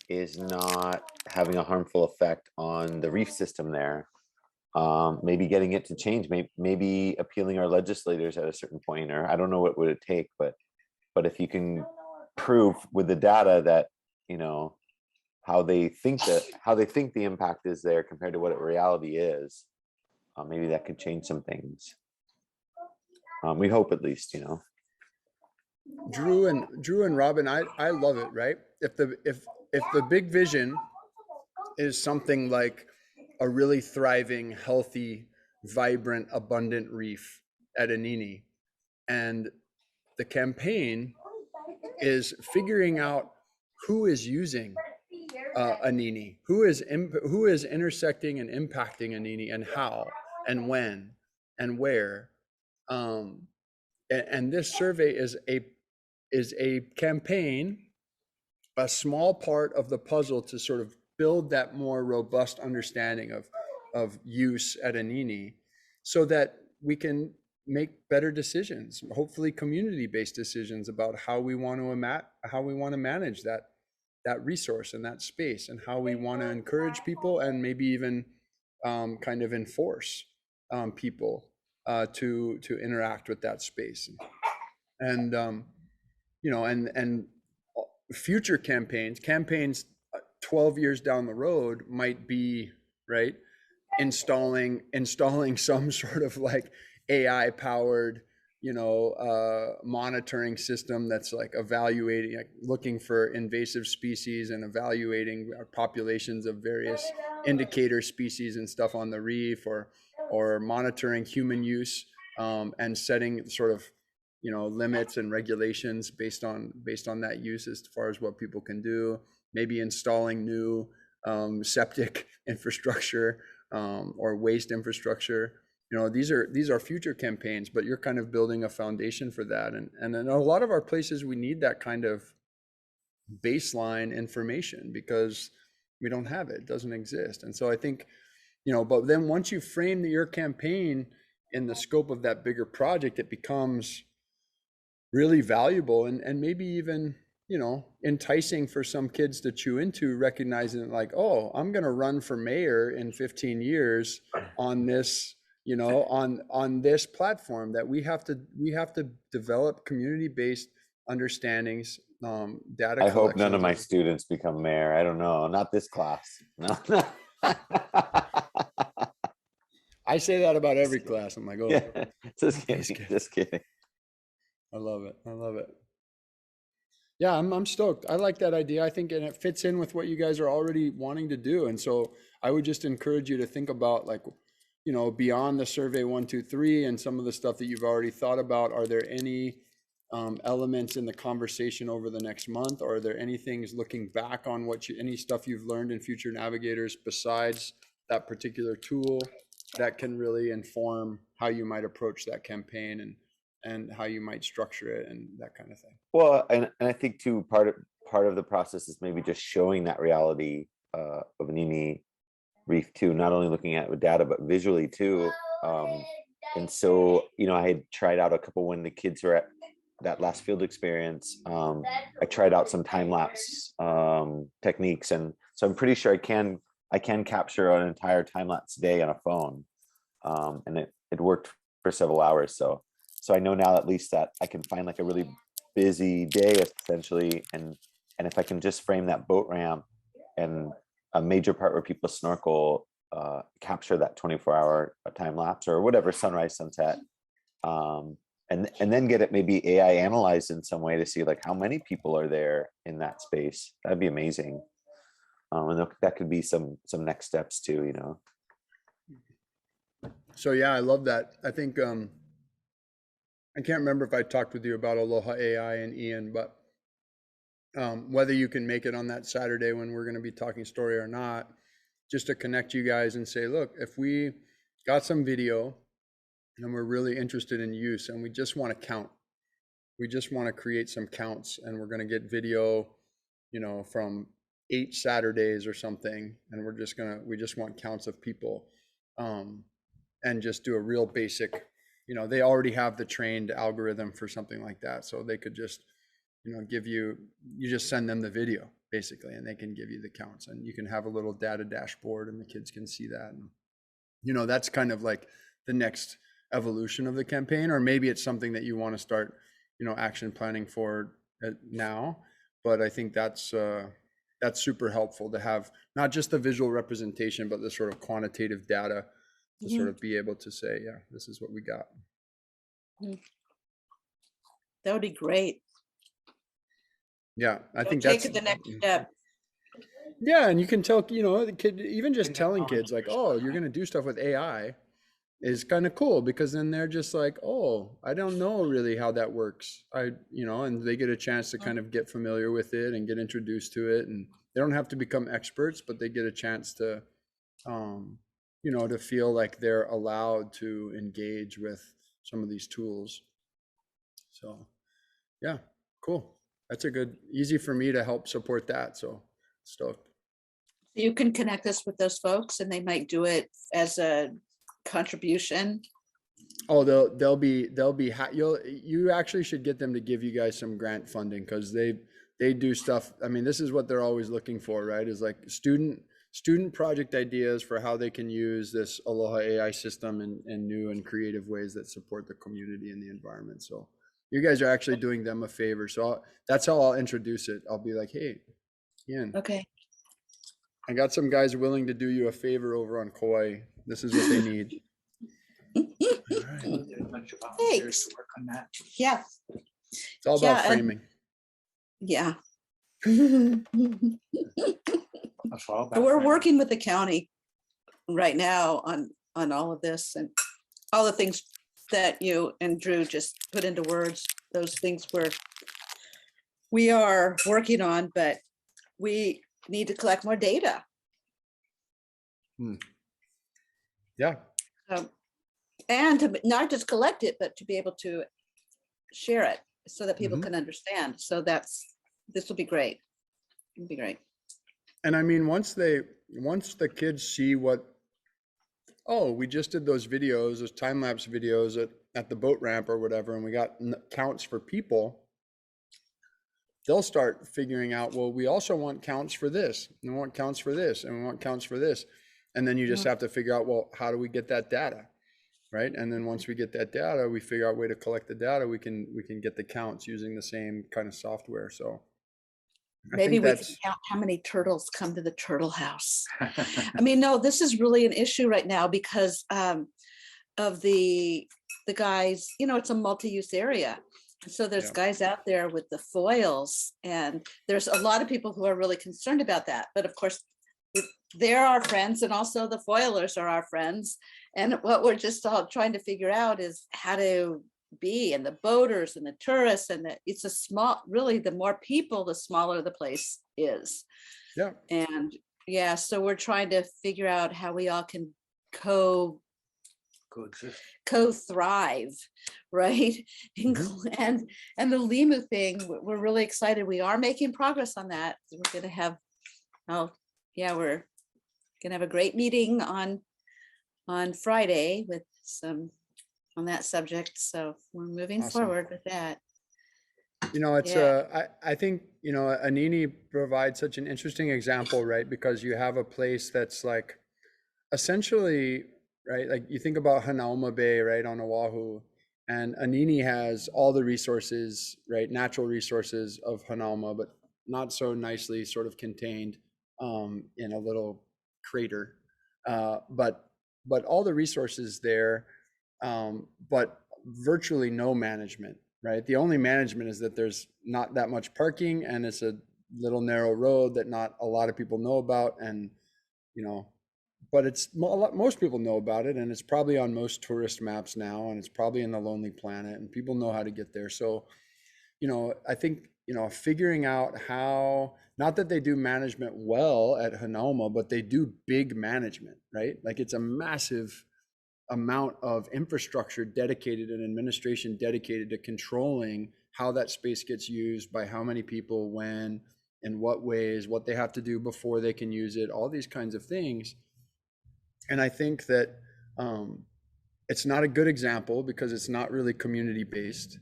is not having a harmful effect on the reef system there. Maybe getting it to change, maybe appealing our legislators at a certain point, or I don't know what would it take, but if you can prove with the data that, you know, how they think the impact is there compared to what it reality is, maybe that could change some things. We hope, at least, you know. Drew and Robin, I love it, right? If the big vision is something like a really thriving, healthy, vibrant, abundant reef at Anini, and the campaign is figuring out who is using Anini, who is intersecting and impacting Anini, and how, and when, and where. And this survey is a campaign, a small part of the puzzle to sort of build that more robust understanding of use at Anini, so that we can make better decisions, hopefully community-based decisions about how we want to manage that resource and that space, and how we want to encourage people, and maybe even kind of enforce people to interact with that space. And you know, and future campaigns 12 years down the road might be, right, installing some sort of like AI powered, you know, monitoring system that's like evaluating, like looking for invasive species and evaluating populations of various indicator species and stuff on the reef, or monitoring human use, and setting sort of, you know, limits and regulations based on that use as far as what people can do. Maybe installing new septic infrastructure or waste infrastructure. You know, these are future campaigns, but you're kind of building a foundation for that. And in a lot of our places, we need that kind of baseline information because we don't have it. It doesn't exist. And so I think, you know, but then once you frame your campaign in the scope of that bigger project, it becomes really valuable and maybe even, you know, enticing for some kids to chew into, recognizing like, oh, I'm going to run for mayor in 15 years on this, you know, on this platform that we have to develop community-based understandings, data. I hope none of my students become mayor. I don't know, not this class. No. I say that about every class. I'm like, oh, yeah, just kidding. I love it. Yeah, I'm stoked. I like that idea. I think, and it fits in with what you guys are already wanting to do. And so I would just encourage you to think about, like, you know, beyond the survey 1, 2, 3 and some of the stuff that you've already thought about, are there any elements in the conversation over the next month? Or are there any things looking back on any stuff you've learned in Future Navigators besides that particular tool that can really inform how you might approach that campaign and how you might structure it and that kind of thing? Well, and I think too, part of the process is maybe just showing that reality of Anini Reef too, not only looking at it with data, but visually too. And so, you know, I had tried out a couple when the kids were at that last field experience. I tried out some time lapse techniques, and so I'm pretty sure I can capture an entire time lapse day on a phone, and it worked for several hours. So I know now at least that I can find like a really busy day essentially, and if I can just frame that boat ramp and a major part where people snorkel, capture that 24-hour time lapse or whatever, sunrise, sunset, and then get it maybe AI analyzed in some way to see like how many people are there in that space. That'd be amazing. And that could be some next steps too, you know. So yeah, I love that. I think I can't remember if I talked with you about Aloha AI and Ian, but whether you can make it on that Saturday when we're going to be talking story or not, just to connect you guys and say, look, if we got some video and we're really interested in use and we just want to count, we just want to create some counts, and we're going to get video, you know, from 8 Saturdays or something, and we just want counts of people, and just do a real basic, you know, they already have the trained algorithm for something like that, so they could just, you know, you just send them the video basically, and they can give you the counts, and you can have a little data dashboard, and the kids can see that, and you know, that's kind of like the next evolution of the campaign. Or maybe it's something that you want to start, you know, action planning for now. But I think that's super helpful to have not just the visual representation, but the sort of quantitative data to sort of be able to say, yeah, this is what we got. That would be great. Yeah, I think Take that's it the next step. Yeah, and you can tell, you know, the kid, even just telling kids like, oh, you're going to do stuff with AI is kind of cool, because then they're just like, oh, I don't know really how that works. You know, and they get a chance to kind of get familiar with it and get introduced to it. And they don't have to become experts, but they get a chance to, you know, to feel like they're allowed to engage with some of these tools. So yeah, cool. That's a good, easy for me to help support that. So stoked. You can connect us with those folks and they might do it as a contribution. Oh, you actually should get them to give you guys some grant funding, because they do stuff. I mean, this is what they're always looking for, right? Is like student project ideas for how they can use this Aloha AI system in new and creative ways that support the community and the environment. So you guys are actually doing them a favor. So that's how I'll introduce it. I'll be like, hey, Ian, Okay. I got some guys willing to do you a favor over on Kauai. This is what they need. Thanks. To work on that. Yeah. It's all about framing. Yeah. That's all about We're framing. working with the county right now on all of this and all the things that you and Drew just put into words. Those things we are working on, but we need to collect more data. Yeah. And to not just collect it, but to be able to share it so that people can understand. So this will be great. It'll be great. And I mean, once the kids see we just did those videos, those time-lapse videos at the boat ramp or whatever, and we got counts for people, they'll start figuring out, well, we also want counts for this, and we want counts for this, and we want counts for this. And then you just have to figure out, well, how do we get that data? Right. And then once we get that data, we figure out a way to collect the data, we can get the counts using the same kind of software. So maybe we can count how many turtles come to the turtle house. I mean, no, this is really an issue right now because of the guys, you know, it's a multi-use area. So there's guys out there with the foils, and there's a lot of people who are really concerned about that. But of course, they're our friends, and also the foilers are our friends. And what we're just all trying to figure out is how to be, and the boaters and the tourists, and it's a small, really, the more people, the smaller the place is. Yeah. And yeah, so we're trying to figure out how we all can co-thrive, right? And the Limu thing, we're really excited. We are making progress on that. We're going to have, we're going to have a great meeting on Friday with some on that subject. So we're moving forward with that. You know, it's I think, you know, Anini provides such an interesting example, right? Because you have a place that's like essentially, right, like you think about Hanauma Bay, right, on Oahu, and Anini has all the resources, right, natural resources of Hanauma, but not so nicely sort of contained in a little crater. but all the resources there, but virtually no management, right? The only management is that there's not that much parking and it's a little narrow road that not a lot of people know about, and but most people know about it, and it's probably on most tourist maps now, and it's probably in the Lonely Planet, and people know how to get there. So I think figuring out how, not that they do management well at Hanoma, but they do big management, right? Like it's a massive amount of infrastructure dedicated and administration dedicated to controlling how that space gets used by how many people, when, in what ways, what they have to do before they can use it, all these kinds of things. And I think that it's not a good example because it's not really community based.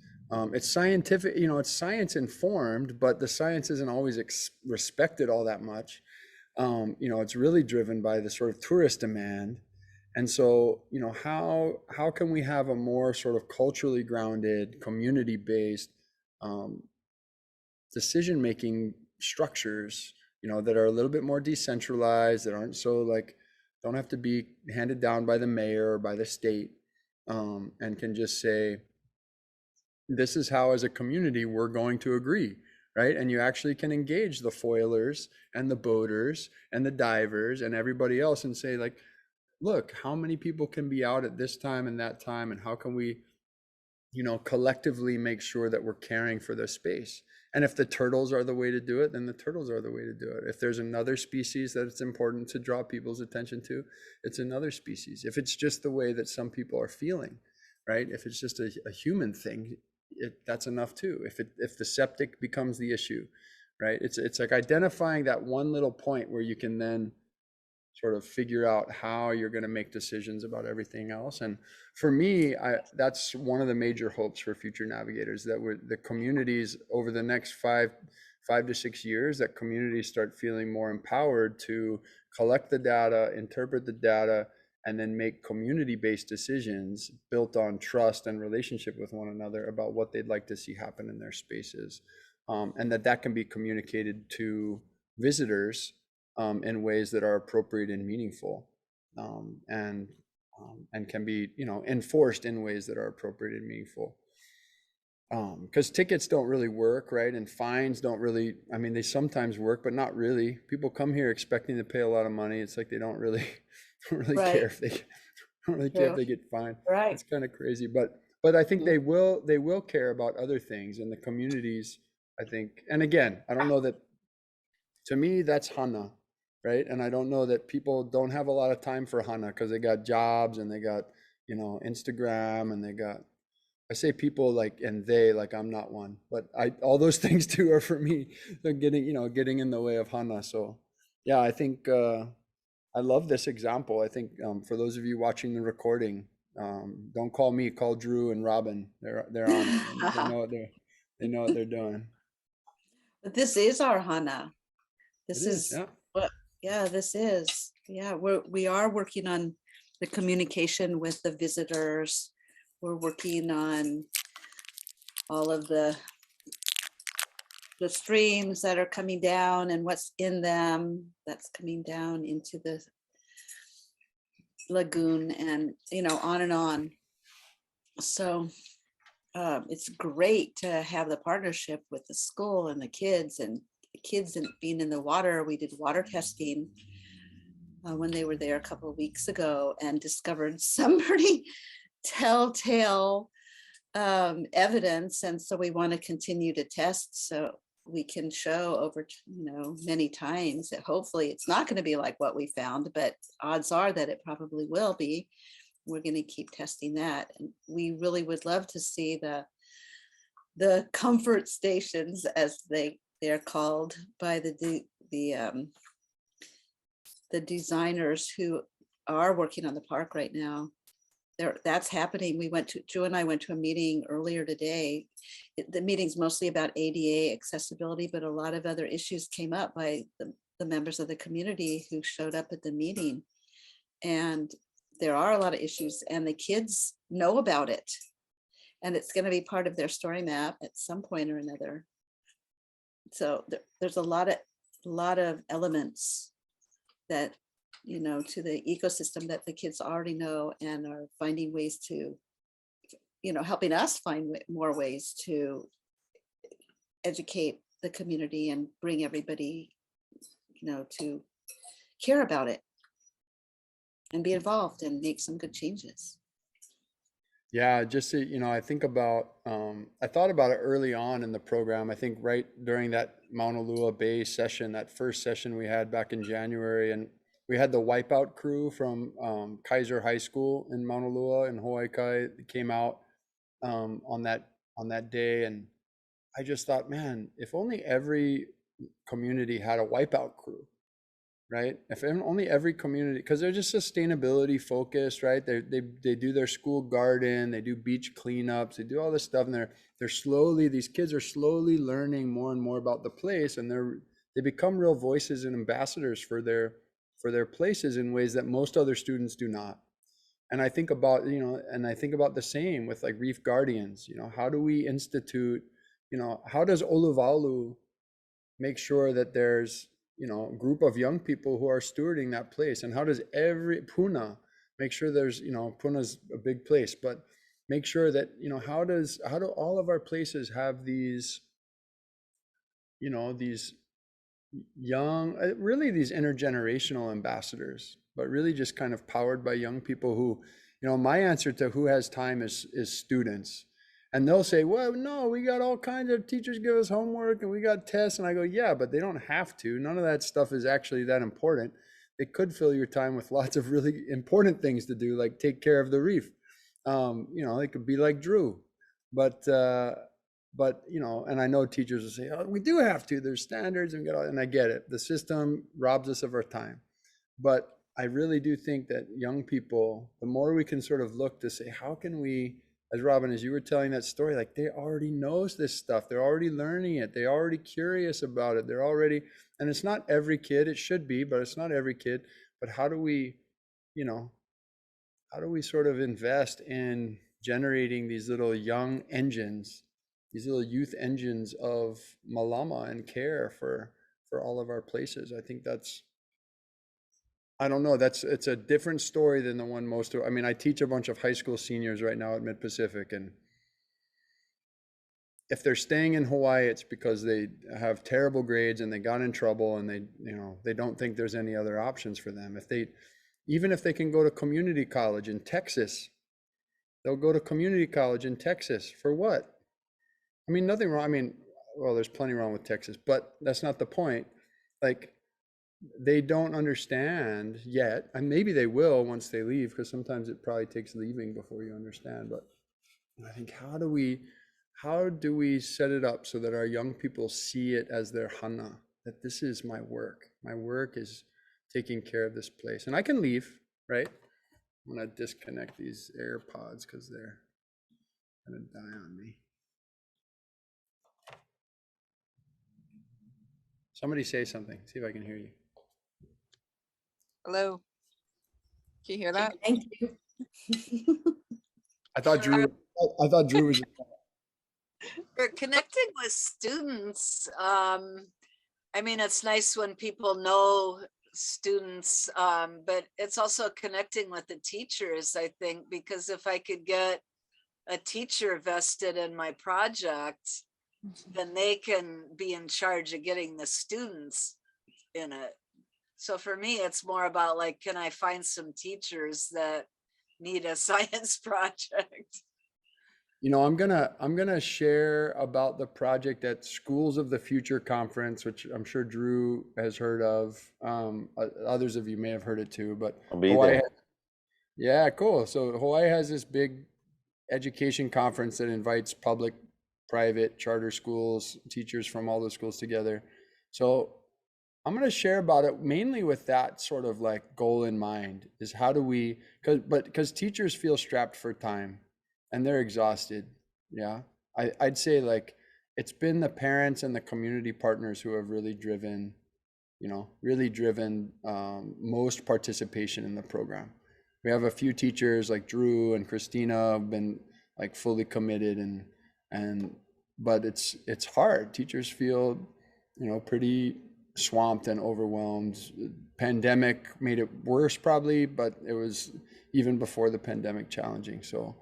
It's scientific, it's science informed, but the science isn't always respected all that much. It's really driven by the sort of tourist demand. And so, how can we have a more sort of culturally grounded, community based decision making structures, that are a little bit more decentralized, that aren't so like, don't have to be handed down by the mayor or by the state, and can just say, this is how as a community we're going to agree, right? And you actually can engage the foilers and the boaters and the divers and everybody else and say, like, look, how many people can be out at this time and that time, and how can we collectively make sure that we're caring for the space. And if the turtles are the way to do it, then the turtles are the way to do it. If there's another species that it's important to draw people's attention to, it's another species. If it's just the way that some people are feeling, right? If it's just a human thing, that's enough too. If the septic becomes the issue, right? It's like identifying that one little point where you can then sort of figure out how you're going to make decisions about everything else. And for me, that's one of the major hopes for future navigators, that the communities over the next 5 to 6 years, that communities start feeling more empowered to collect the data, interpret the data, and then make community-based decisions built on trust and relationship with one another about what they'd like to see happen in their spaces. And that can be communicated to visitors in ways that are appropriate and meaningful, and can be enforced in ways that are appropriate and meaningful. Because tickets don't really work, right? And fines don't really, I mean, they sometimes work, but not really. People come here expecting to pay a lot of money. It's like they don't really Right. care if they don't really care if they get fined. Right. It's kind of crazy, but I think they will care about other things in the communities, I think. And again, I don't know that, to me, that's Hana, right? And I don't know that people don't have a lot of time for Hana because they got jobs and they got, Instagram, and they got, I say people like, and they, like I'm not one, but all those things too are for me. They're getting in the way of Hana. So yeah, I think I love this example. I think for those of you watching the recording, don't call me, call Drew and Robin. They're on it. They know what they're doing. But this is our Hana. This is yeah. what, yeah, this is, yeah, we are working on the communication with the visitors. We're working on all of the streams that are coming down and what's in them that's coming down into the lagoon, and on and on. So it's great to have the partnership with the school and the kids and being in the water. We did water testing when they were there a couple of weeks ago and discovered some pretty telltale evidence. And so we want to continue to test so we can show over, many times that hopefully it's not going to be like what we found, but odds are that it probably will be. We're going to keep testing that. And we really would love to see the comfort stations, as they're called by the designers who are working on the park right now. That's happening. Drew and I went to a meeting earlier today. The meeting's mostly about ADA accessibility, but a lot of other issues came up by the members of the community who showed up at the meeting. And there are a lot of issues, and the kids know about it. And it's going to be part of their story map at some point or another. So there's a lot of elements that to the ecosystem that the kids already know and are finding ways to, helping us find more ways to educate the community and bring everybody, to care about it and be involved and make some good changes. Yeah, just to, I think about, I thought about it early on in the program. I think right during that Mauna Lua Bay session, that first session we had back in January, and we had the Wipeout crew from Kaiser High School in Mauna Lua in Hawaii Kai came out on that day, and I just thought, man, if only every community had a Wipeout crew, right? If only every community, because they're just sustainability focused, right? They do their school garden, they do beach cleanups, they do all this stuff, and they're slowly, these kids are slowly learning more and more about the place, and they become real voices and ambassadors for their places in ways that most other students do not. And I think about, the same with like Reef Guardians, how do we institute, how does Oluvalu make sure that there's a group of young people who are stewarding that place, and how does every Puna make sure there's Puna's a big place, but make sure that how do all of our places have these these young, really these intergenerational ambassadors, but really just kind of powered by young people who, my answer to who has time is students. And they'll say, well, no, we got all kinds of teachers give us homework and we got tests. And I go, yeah, but they don't have to. None of that stuff is actually that important. It could fill your time with lots of really important things to do, like take care of the reef. It could be like Drew, but and I know teachers will say, oh, we do have to, there's standards and I get it. The system robs us of our time. But I really do think that young people, the more we can sort of look to say, how can we, as Robin, as you were telling that story, like they already knows this stuff. They're already learning it. They're already curious about it. They're already, and it's not every kid, it should be, but it's not every kid. But how do we sort of invest in generating these little young engines, these little youth engines of malama and care for all of our places? I think I don't know, it's a different story than the one I teach a bunch of high school seniors right now at Mid-Pacific, and if they're staying in Hawaii, it's because they have terrible grades and they got in trouble and they don't think there's any other options for them. Even if they can go to community college in Texas, they'll go to community college in Texas for what? Nothing wrong. Well, there's plenty wrong with Texas, but that's not the point. Like, they don't understand yet, and maybe they will once they leave, because sometimes it probably takes leaving before you understand. But I think, how do we set it up so that our young people see it as their hana, that this is my work. My work is taking care of this place, and I can leave, right? I'm gonna disconnect these AirPods because they're gonna die on me. Somebody say something. See if I can hear you. Hello. Can you hear that? Thank you. I thought Drew was. For connecting with students, it's nice when people know students, but it's also connecting with the teachers, I think, because if I could get a teacher vested in my project, then they can be in charge of getting the students in it. So for me, it's more about like, can I find some teachers that need a science project? I'm gonna share about the project at Schools of the Future conference, which I'm sure Drew has heard of. Others of you may have heard it too, but I'll be Hawaii there. Yeah, cool. So Hawaii has this big education conference that invites public, private, charter schools, teachers from all those schools together. So I'm going to share about it mainly with that sort of like goal in mind, is how do we, because teachers feel strapped for time and they're exhausted. Yeah. I'd say like it's been the parents and the community partners who have really driven most participation in the program. We have a few teachers like Drew and Christina have been like fully committed, but it's hard. Teachers feel, pretty swamped and overwhelmed. Pandemic made it worse probably, but it was even before the pandemic challenging. So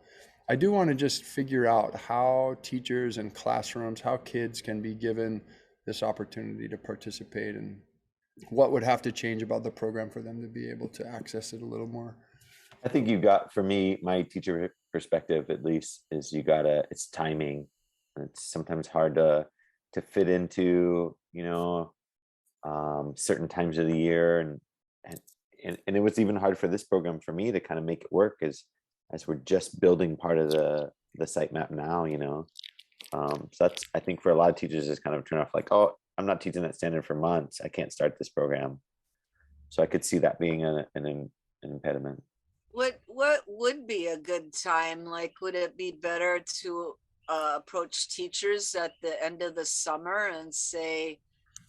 I do want to just figure out how teachers and classrooms, how kids can be given this opportunity to participate, and what would have to change about the program for them to be able to access it a little more. I think you got, for me, my teacher perspective at least, is you gotta, it's timing. It's sometimes hard to fit into, certain times of the year, and it was even hard for this program for me to kind of make it work as we're just building part of the sitemap now, so that's, I think for a lot of teachers is kind of turn off, like, oh, I'm not teaching that standard for months, I can't start this program. So I could see that being an impediment. What would be a good time? Like, would it be better to approach teachers at the end of the summer and say,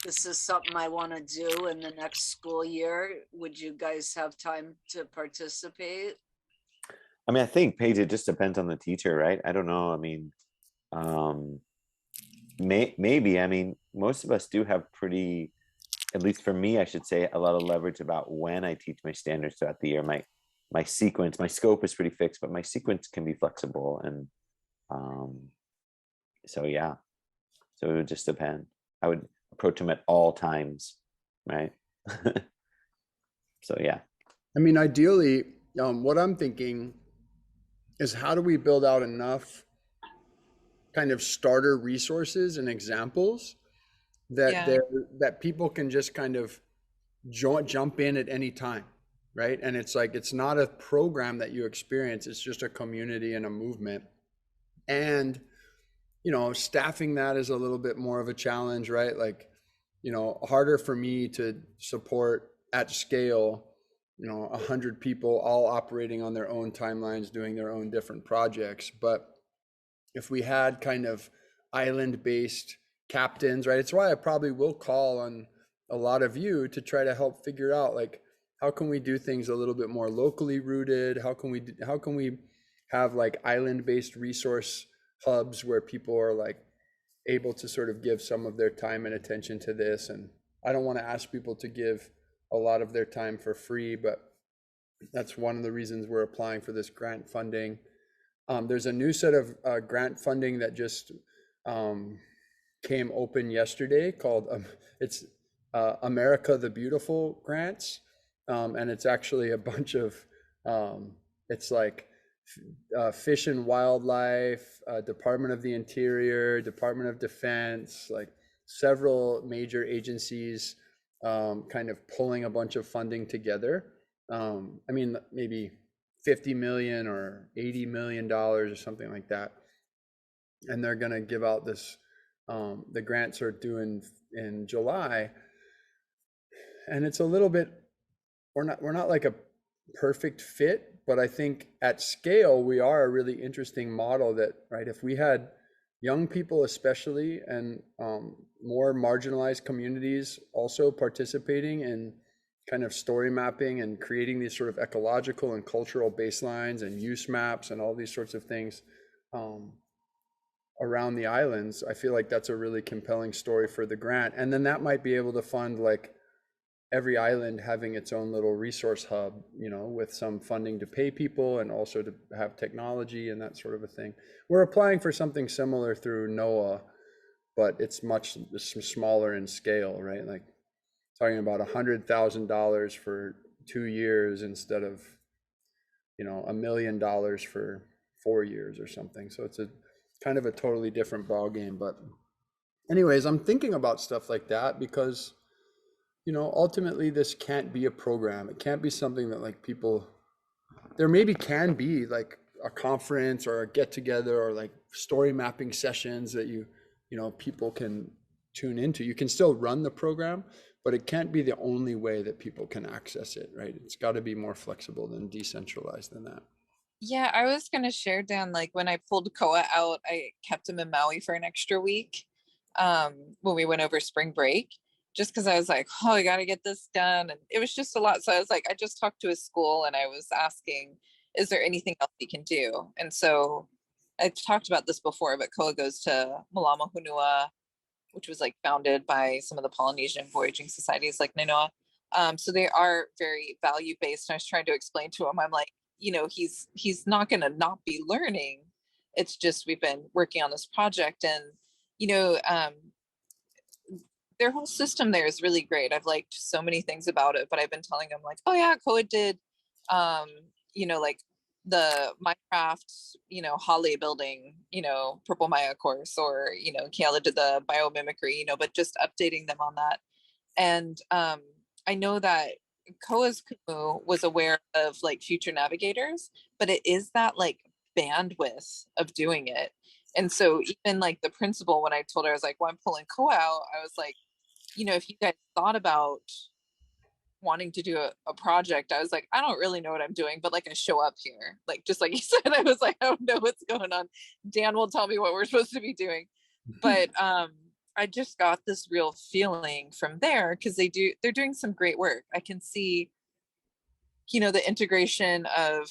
this is something I want to do in the next school year? Would you guys have time to participate? I mean, I think, Paige, it just depends on the teacher, right? I don't know. I mean, maybe, I mean, most of us do have pretty, at least for me, I should say, a lot of leverage about when I teach my standards throughout the year. My sequence, my scope is pretty fixed, but my sequence can be flexible. And so, yeah, so it would just depend. I would approach them at all times, right? So, yeah. I mean, ideally, what I'm thinking is, how do we build out enough kind of starter resources and examples that that people can just kind of jump in at any time, right? And it's like, it's not a program that you experience, it's just a community and a movement. And staffing that is a little bit more of a challenge, right? Like, harder for me to support at scale 100 people all operating on their own timelines, doing their own different projects. But if we had kind of island-based captains, right? It's why I probably will call on a lot of you to try to help figure out, like, how can we do things a little bit more locally rooted? How can we have like island-based resource hubs where people are like able to sort of give some of their time and attention to this? And I don't want to ask people to give a lot of their time for free, but that's one of the reasons we're applying for this grant funding. There's a new set of grant funding that just came open yesterday called it's America the Beautiful grants, and it's actually a bunch of it's like Fish and Wildlife, Department of the Interior, Department of Defense, like several major agencies kind of pulling a bunch of funding together. I mean, maybe 50 million or 80 million dollars or something like that. And they're going to give out this, the grants are due in July. And it's a little bit, we're not like a perfect fit, but I think at scale, we are a really interesting model that, right, if we had young people especially, and more marginalized communities also participating in kind of story mapping and creating these sort of ecological and cultural baselines and use maps and all these sorts of things around the islands, I feel like that's a really compelling story for the grant. And then that might be able to fund like every island having its own little resource hub, with some funding to pay people and also to have technology and that sort of a thing. We're applying for something similar through NOAA, but it's much smaller in scale, right? Like talking about $100,000 for 2 years instead of, $1 million for 4 years or something. So it's a kind of a totally different ball game. But anyways, I'm thinking about stuff like that because, ultimately this can't be a program. It can't be something that like people, there maybe can be like a conference or a get together or like story mapping sessions that people can tune into. You can still run the program, but it can't be the only way that people can access it, right? It's got to be more flexible than decentralized than that. Yeah, I was going to share, Dan, like when I pulled Koa out, I kept him in Maui for an extra week when we went over spring break, just because I was like, oh, I got to get this done. And it was just a lot. So I was like, I just talked to his school and I was asking, is there anything else he can do? And so I've talked about this before, but Koa goes to Malama Honua which was like founded by some of the Polynesian voyaging societies like Nainoa. So they are very value-based. And I was trying to explain to him, I'm like, he's not going to not be learning. It's just, we've been working on this project, and, their whole system there is really great. I've liked so many things about it, but I've been telling them like, oh yeah, Koa did, like the Minecraft, Holly building, Purple Maya course, or, Kayla did the biomimicry, but just updating them on that. And I know that Koa's Canoe was aware of like future navigators, but it is that like bandwidth of doing it. And so even like the principal, when I told her, I was like, well, I'm pulling Koa out, I was like, if you guys thought about wanting to do a project, I was like, I don't really know what I'm doing, but like I show up here, like just like you said, I was like, I don't know what's going on. Dan will tell me what we're supposed to be doing. But I just got this real feeling from there, because they're doing some great work. I can see, the integration of,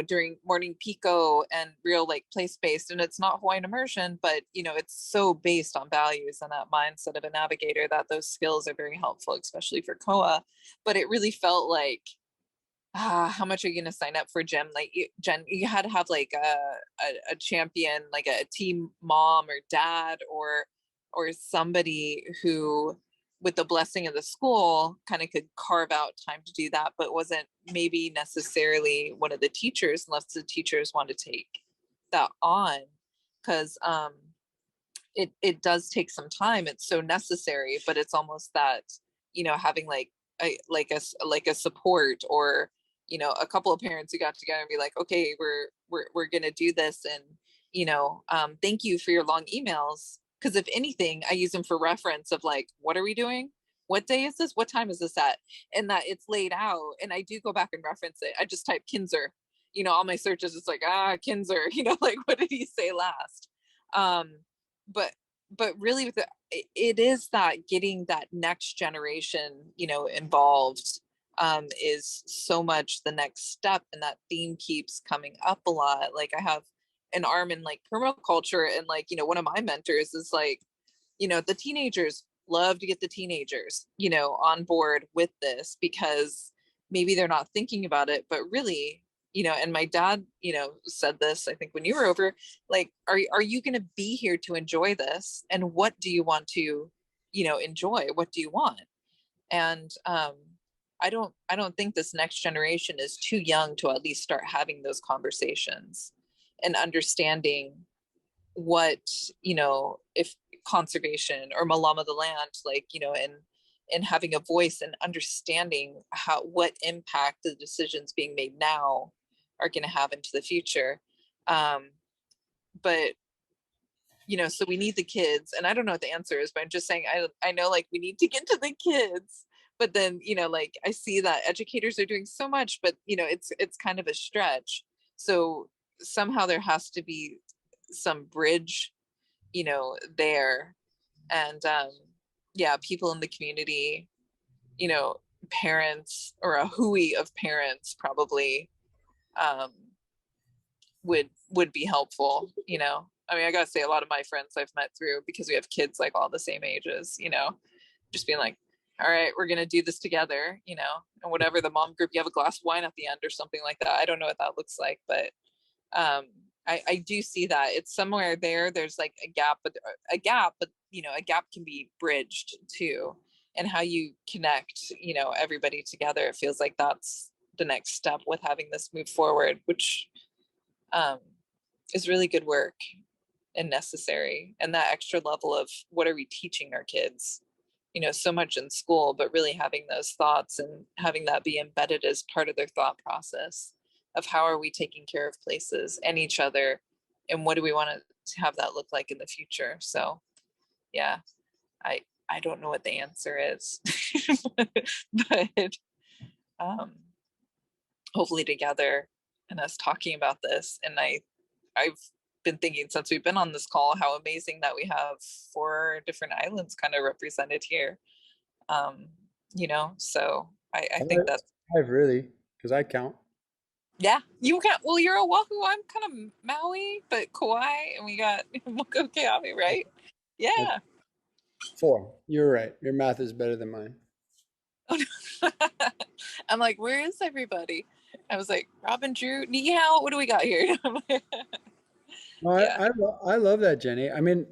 during morning Pico and real like place-based, and it's not Hawaiian immersion, but, it's so based on values and that mindset of a navigator, that those skills are very helpful, especially for Koa. But it really felt like, how much are you going to sign up for, Jen? Like, Jen, you had to have like a champion, like a team mom or dad, or somebody who, with the blessing of the school, kind of could carve out time to do that, but wasn't maybe necessarily one of the teachers, unless the teachers want to take that on. Because it does take some time. It's so necessary, but it's almost that, having like a support, or a couple of parents who got together and be like, okay, we're gonna do this, and thank you for your long emails. Because if anything, I use them for reference of like, what are we doing? What day is this? What time is this at? And that it's laid out. And I do go back and reference it. I just type Kinzer, all my searches, it's like, Kinzer, like, what did he say last? But really with it is that getting that next generation, involved, is so much the next step. And that theme keeps coming up a lot. Like, I have an arm in like permaculture, and like, one of my mentors is like, the teenagers love to get the teenagers, on board with this, because maybe they're not thinking about it, but really, and my dad, said this, I think when you were over, like, are you going to be here to enjoy this? And what do you want to, enjoy? What do you want? And I don't think this next generation is too young to at least start having those conversations and understanding what, if conservation or Malama the land, like, and having a voice and understanding what impact the decisions being made now are going to have into the future. But, so we need the kids, and I don't know what the answer is, but I'm just saying, I know, like, we need to get to the kids, but then, like, I see that educators are doing so much, but, it's kind of a stretch. So somehow there has to be some bridge, there. And yeah, people in the community, parents, or a hui of parents probably would be helpful. I mean, I gotta say, a lot of my friends I've met through, because we have kids like all the same ages, just being like, all right, we're gonna do this together, and whatever the mom group, you have a glass of wine at the end or something like that. I don't know what that looks like, but I do see that it's somewhere there's like a gap, but a gap can be bridged too. And how you connect, everybody together, it feels like that's the next step with having this move forward, which is really good work and necessary. And that extra level of, what are we teaching our kids? So much in school, but really having those thoughts and having that be embedded as part of their thought process of, how are we taking care of places and each other, and what do we want to have that look like in the future? So yeah, I don't know what the answer is, but hopefully together and us talking about this, and I've been thinking since we've been on this call, how amazing that we have 4 different islands kind of represented here. So I think that's 5 really, because I count. Yeah, you can. Well, you're Oahu. I'm kind of Maui, but Kauai, and we got Mokokeawe, right? Yeah. 4. You're right. Your math is better than mine. I'm like, where is everybody? I was like, Robin, Drew, ni hao, what do we got here? No, Yeah. I love that, Jenny. I mean,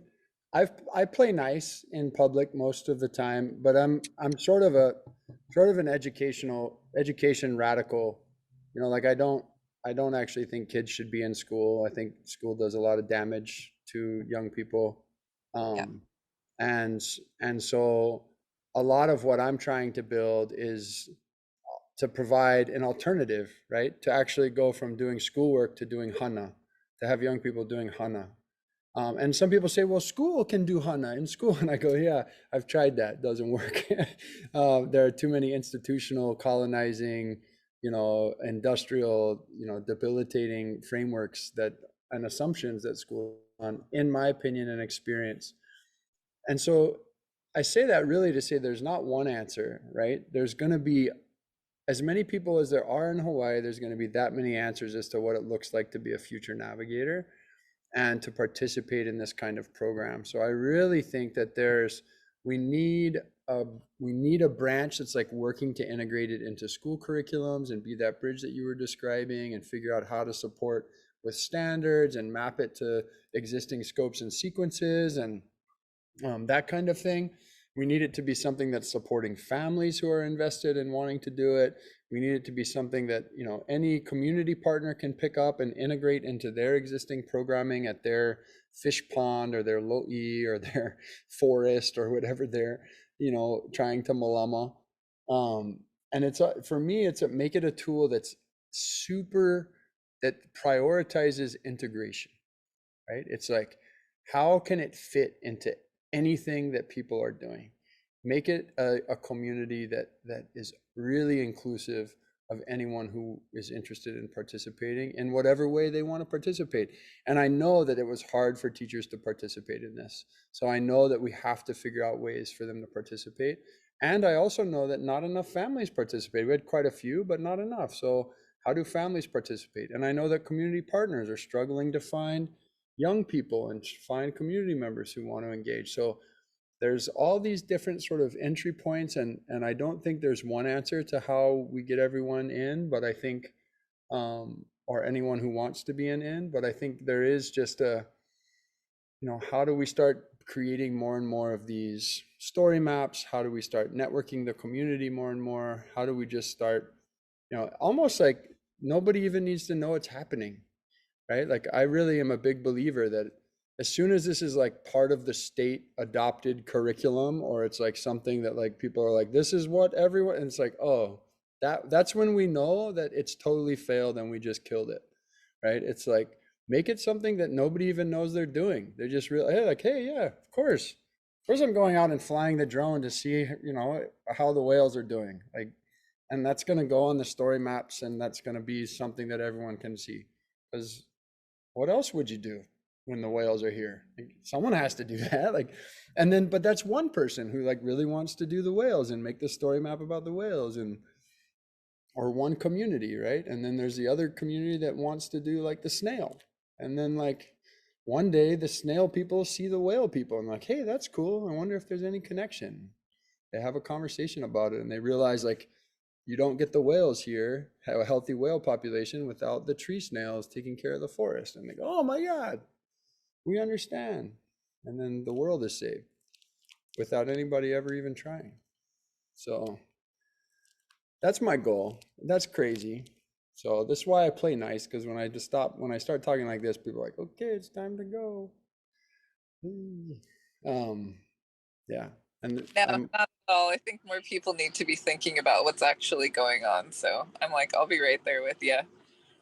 I play nice in public most of the time, but I'm sort of an education radical. You know, like I don't actually think kids should be in school. I think school does a lot of damage to young people. Yeah. Um, and so a lot of what I'm trying to build is to provide an alternative, right? To actually go from doing schoolwork to doing hana, to have young people doing hana. And some people say, well, school can do hana in school. And I go, yeah, I've tried that. It doesn't work. There are too many institutional colonizing, industrial, debilitating frameworks and assumptions that school on, in my opinion and experience. And so I say that really to say there's not one answer, right? There's going to be as many people as there are in Hawaii, there's going to be that many answers as to what it looks like to be a future navigator and to participate in this kind of program. So I really think that we need a branch that's like working to integrate it into school curriculums and be that bridge that you were describing and figure out how to support with standards and map it to existing scopes and sequences and that kind of thing. We need it to be something that's supporting families who are invested in wanting to do it. We need it to be something that, any community partner can pick up and integrate into their existing programming at their fish pond or their lo'i or their forest or whatever they're, trying to malama. And for me, make it a tool that prioritizes integration, right? It's like, how can it fit into anything that people are doing? Make it a community that is really inclusive of anyone who is interested in participating in whatever way they want to participate. And I know that it was hard for teachers to participate in this. So I know that we have to figure out ways for them to participate. And I also know that not enough families participate. We had quite a few, but not enough. So how do families participate? And I know that community partners are struggling to find young people and find community members who want to engage. So there's all these different sort of entry points, and I don't think there's one answer to how we get everyone in, but I think, or anyone who wants to be in, but I think there is just how do we start creating more and more of these story maps? How do we start networking the community more and more? How do we just start, almost like nobody even needs to know it's happening, right? Like I really am a big believer that as soon as this is like part of the state adopted curriculum, or it's like something that like people are like, this is what everyone, and it's like, oh, that's when we know that it's totally failed and we just killed it, right? It's like, make it something that nobody even knows they're doing. They're just real, hey, like, hey, yeah, of course I'm going out and flying the drone to see, how the whales are doing. Like, and that's going to go on the story maps, and that's going to be something that everyone can see. Because what else would you do when the whales are here? Like, someone has to do that. Like, and then, but that's one person who like really wants to do the whales and make the story map about the whales, or one community, right? And then there's the other community that wants to do like the snail. And then like one day the snail people see the whale people and like, hey, that's cool. I wonder if there's any connection. They have a conversation about it and they realize like, you don't get the whales here, have a healthy whale population without the tree snails taking care of the forest. And they go, oh my God, we understand. And then the world is saved without anybody ever even trying. So that's my goal. That's crazy. So this is why I play nice, because when I start talking like this, people are like, okay, it's time to go. Yeah. And No, not at all. I think more people need to be thinking about what's actually going on. So I'm like, I'll be right there with you.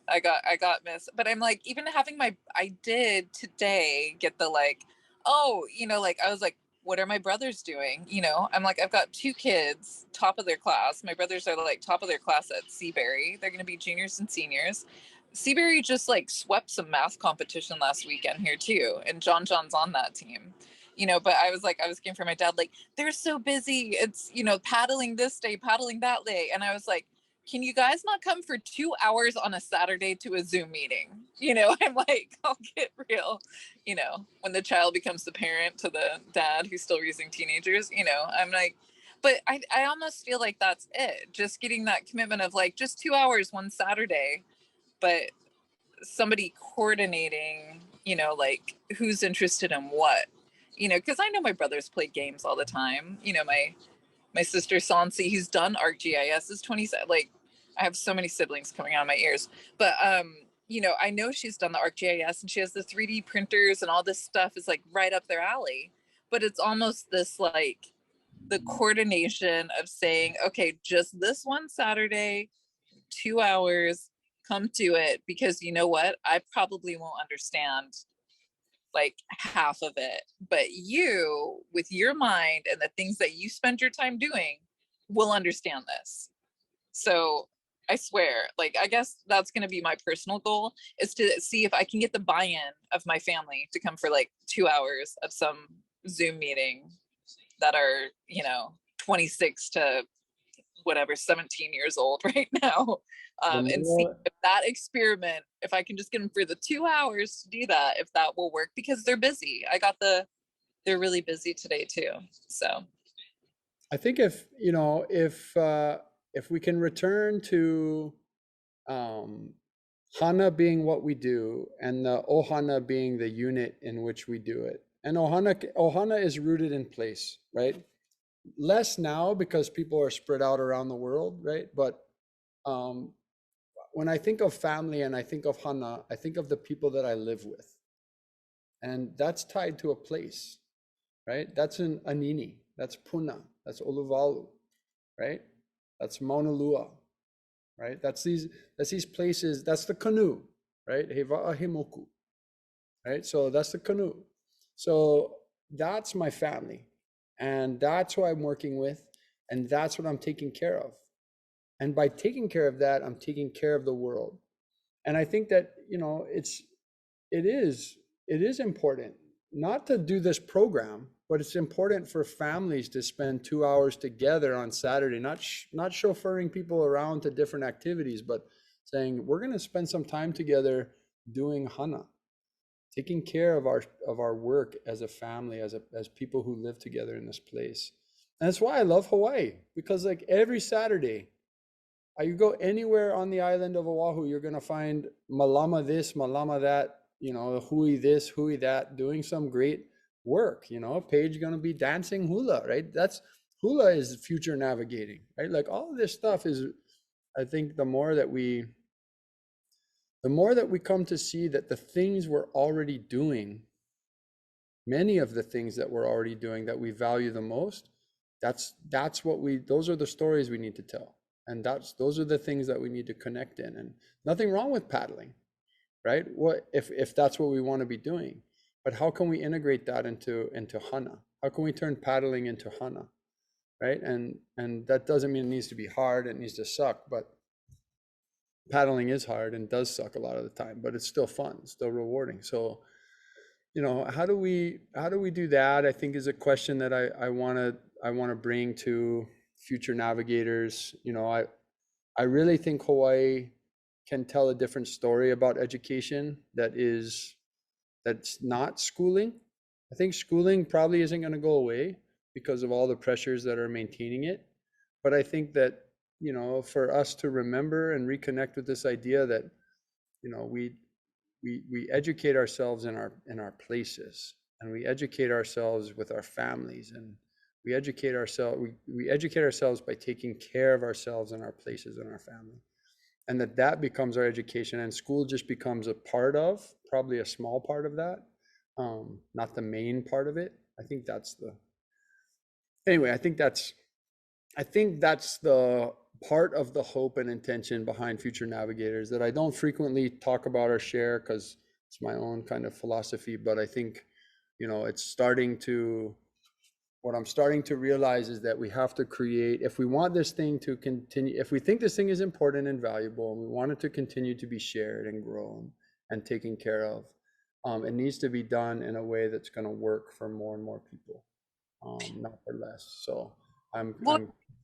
I got missed. But I'm like, even having I did today get the like, oh, like I was like, what are my brothers doing? I'm like, I've got 2 kids, top of their class. My brothers are like top of their class at Seabury. They're going to be juniors and seniors. Seabury just like swept some math competition last weekend here too. And John's on that team. But I was looking for my dad, like, they're so busy. It's, paddling this day, paddling that day. And I was like, can you guys not come for 2 hours on a Saturday to a Zoom meeting? I'm like, I'll get real, when the child becomes the parent to the dad who's still raising teenagers, I'm like, but I almost feel like that's it. Just getting that commitment of like just 2 hours one Saturday, but somebody coordinating, like who's interested in what, because I know my brothers play games all the time. My sister Sansi, he's done ArcGIS, is 27. Like, I have so many siblings coming out of my ears, but I know she's done the ArcGIS and she has the 3D printers and all this stuff is like right up their alley. But it's almost this like the coordination of saying, okay, just this one Saturday, 2 hours, come to it, because you know what? I probably won't understand like half of it, but you with your mind and the things that you spend your time doing will understand this. So I swear, like, I guess that's going to be my personal goal, is to see if I can get the buy-in of my family to come for like 2 hours of some Zoom meeting that are 26 to whatever 17 years old right now, and see if that experiment, if I can just get them for the 2 hours to do that, if that will work, because they're busy. They're really busy today too. So I think if we can return to Hana being what we do and the Ohana being the unit in which we do it. And Ohana is rooted in place, right? Less now because people are spread out around the world, right? But when I think of family and I think of Hana, I think of the people that I live with. And that's tied to a place, right? That's an Anini, that's Puna, that's Oluvalu, right? That's Mauna Lua, right? That's these places, that's the Canoe, right? Heva'a Himoku, right? So that's the Canoe. So that's my family. And that's who I'm working with. And that's what I'm taking care of. And by taking care of that, I'm taking care of the world. And I think that, it is important not to do this program, but it's important for families to spend 2 hours together on Saturday, not chauffeuring people around to different activities, but saying, we're going to spend some time together doing Hana, taking care of our work as a family, as people who live together in this place. And that's why I love Hawaii, because like every Saturday, you go anywhere on the island of Oahu, you're going to find malama this, malama that, hui this, hui that, doing some great work. Paige going to be dancing hula, right? Hula is future navigating, right? Like all of this stuff is, I think the more that we come to see that the things we're already doing, many of the things that we're already doing that we value the most, those are the stories we need to tell. And those are the things that we need to connect in. And nothing wrong with paddling, right? What if that's what we want to be doing? But how can we integrate that into Hana? How can we turn paddling into Hana, right? And that doesn't mean it needs to be hard, it needs to suck, but paddling is hard and does suck a lot of the time, but it's still fun, it's still rewarding. So, how do we do that? I think is a question that I want to bring to future navigators. I really think Hawaii can tell a different story about education that's not schooling. I think schooling probably isn't going to go away because of all the pressures that are maintaining it. But I think that, for us to remember and reconnect with this idea that, we educate ourselves in our places, and we educate ourselves with our families, and we educate ourselves by taking care of ourselves and our places and our family, and that becomes our education, and school just becomes a part of, probably a small part of that, not the main part of it. I think that's the part of the hope and intention behind Future Navigators that I don't frequently talk about or share because it's my own kind of philosophy, but I think, what I'm starting to realize is that we have to create, if we want this thing to continue, if we think this thing is important and valuable and we want it to continue to be shared and grown and taken care of, it needs to be done in a way that's going to work for more and more people, not for less. So I'm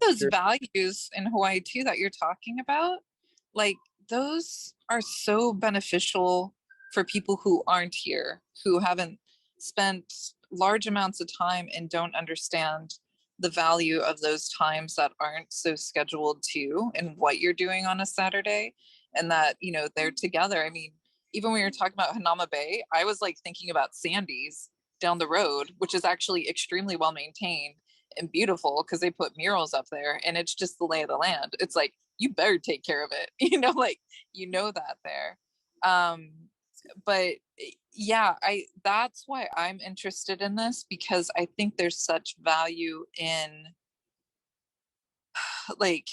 those Sure. values in Hawaii too that you're talking about, like those are so beneficial for people who aren't here, who haven't spent large amounts of time and don't understand the value of those times that aren't so scheduled too, and what you're doing on a Saturday, and that, you know, they're together. I mean, even when you're talking about Hanama Bay, I was like thinking about Sandy's down the road, which is actually extremely well maintained and beautiful because they put murals up there, and it's just the lay of the land. It's like, you better take care of it, you know, like, you know, that there. But yeah, that's why I'm interested in this, because I think there's such value in like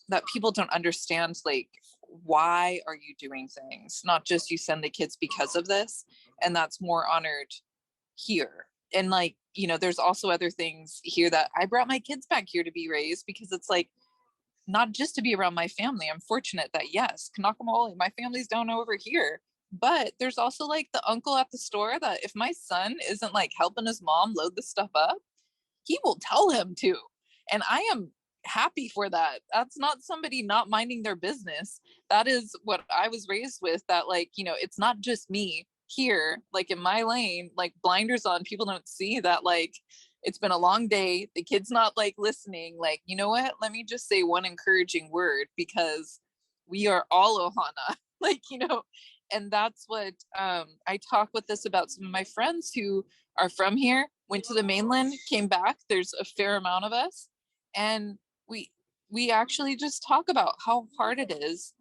that people don't understand, like, why are you doing things, not just you send the kids because of this, and that's more honored here. And like, you know, there's also other things here that I brought my kids back here to be raised, because it's like, not just to be around my family. I'm fortunate that, yes, Kanakamaholi, my family's down over here, but there's also like the uncle at the store that if my son isn't like helping his mom load the stuff up, he will tell him to. And I am happy for that. That's not somebody not minding their business. That is what I was raised with, that like, you know, it's not just me here, like in my lane, like blinders on, people don't see that, like, it's been a long day, the kid's not like listening, like, you know what, let me just say one encouraging word, because we are all ohana. Like, you know, and that's what I talk with this about some of my friends who are from here, went to the mainland, came back. There's a fair amount of us, and we actually just talk about how hard it is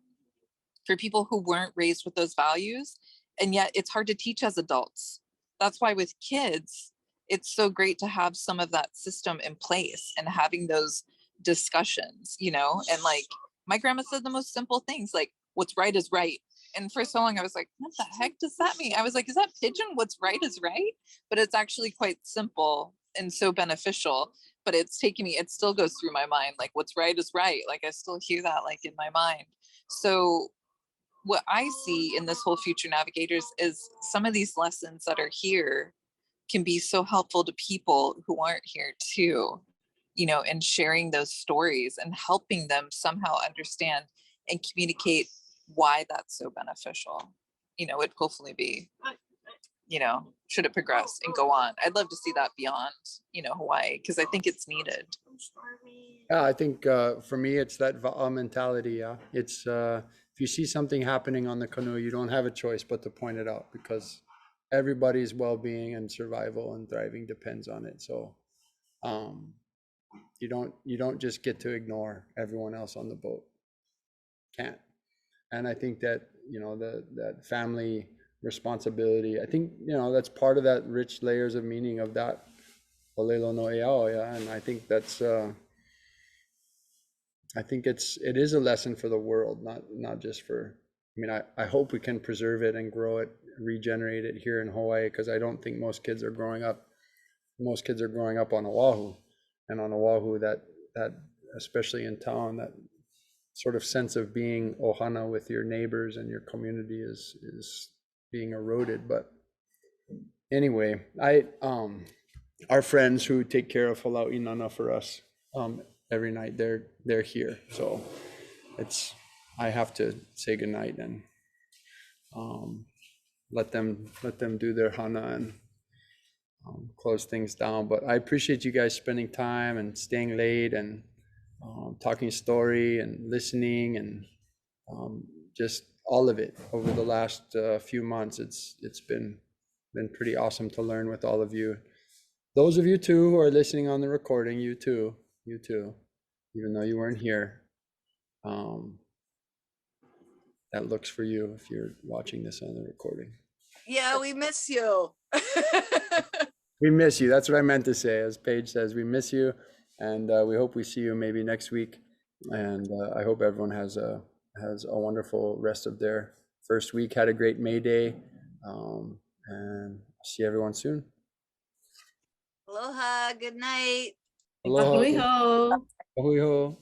for people who weren't raised with those values, and yet it's hard to teach as adults. That's why with kids, it's so great to have some of that system in place and having those discussions, you know. And like, my grandma said the most simple things, like, what's right is right. And for so long I was like, what the heck does that mean? I was like, is that pigeon? What's right is right? But it's actually quite simple and so beneficial. But it's taking me, it still goes through my mind, like, what's right is right. Like, I still hear that like in my mind. So what I see in this whole Future Navigators is some of these lessons that are here can be so helpful to people who aren't here too, you know, and sharing those stories and helping them somehow understand and communicate why that's so beneficial. You know, it'd hopefully be, you know, should it progress and go on. I'd love to see that beyond, you know, Hawaii, because I think it's needed. Yeah, I think for me, it's that mentality. Yeah, it's if you see something happening on the canoe, you don't have a choice but to point it out, because everybody's well-being and survival and thriving depends on it. So you don't just get to ignore everyone else on the boat. Can't. And I think that, you know, that family responsibility, I think, you know, that's part of that rich layers of meaning of that Olelo no Eao, yeah. And I think that's I think it is a lesson for the world, not just for, I mean, I hope we can preserve it and grow it, regenerate it here in Hawaii, because I don't think most kids are growing up on Oahu, and on Oahu that especially in town, that sort of sense of being ohana with your neighbors and your community is being eroded. But anyway, our friends who take care of halau inana for us every night, they're here, so I have to say goodnight and let them do their hana and close things down. But I appreciate you guys spending time and staying late and talking story and listening and just all of it over the last few months. It's been pretty awesome to learn with all of you. Those of you too who are listening on the recording, you too, even though you weren't here. That looks for you if you're watching this on the recording. Yeah, we miss you. We miss you. That's what I meant to say. As Paige says, we miss you, and we hope we see you maybe next week. And I hope everyone has a wonderful rest of their first week. Had a great May Day, and see everyone soon. Aloha. Good night. Aloha. Ahui ho. Ahui ho.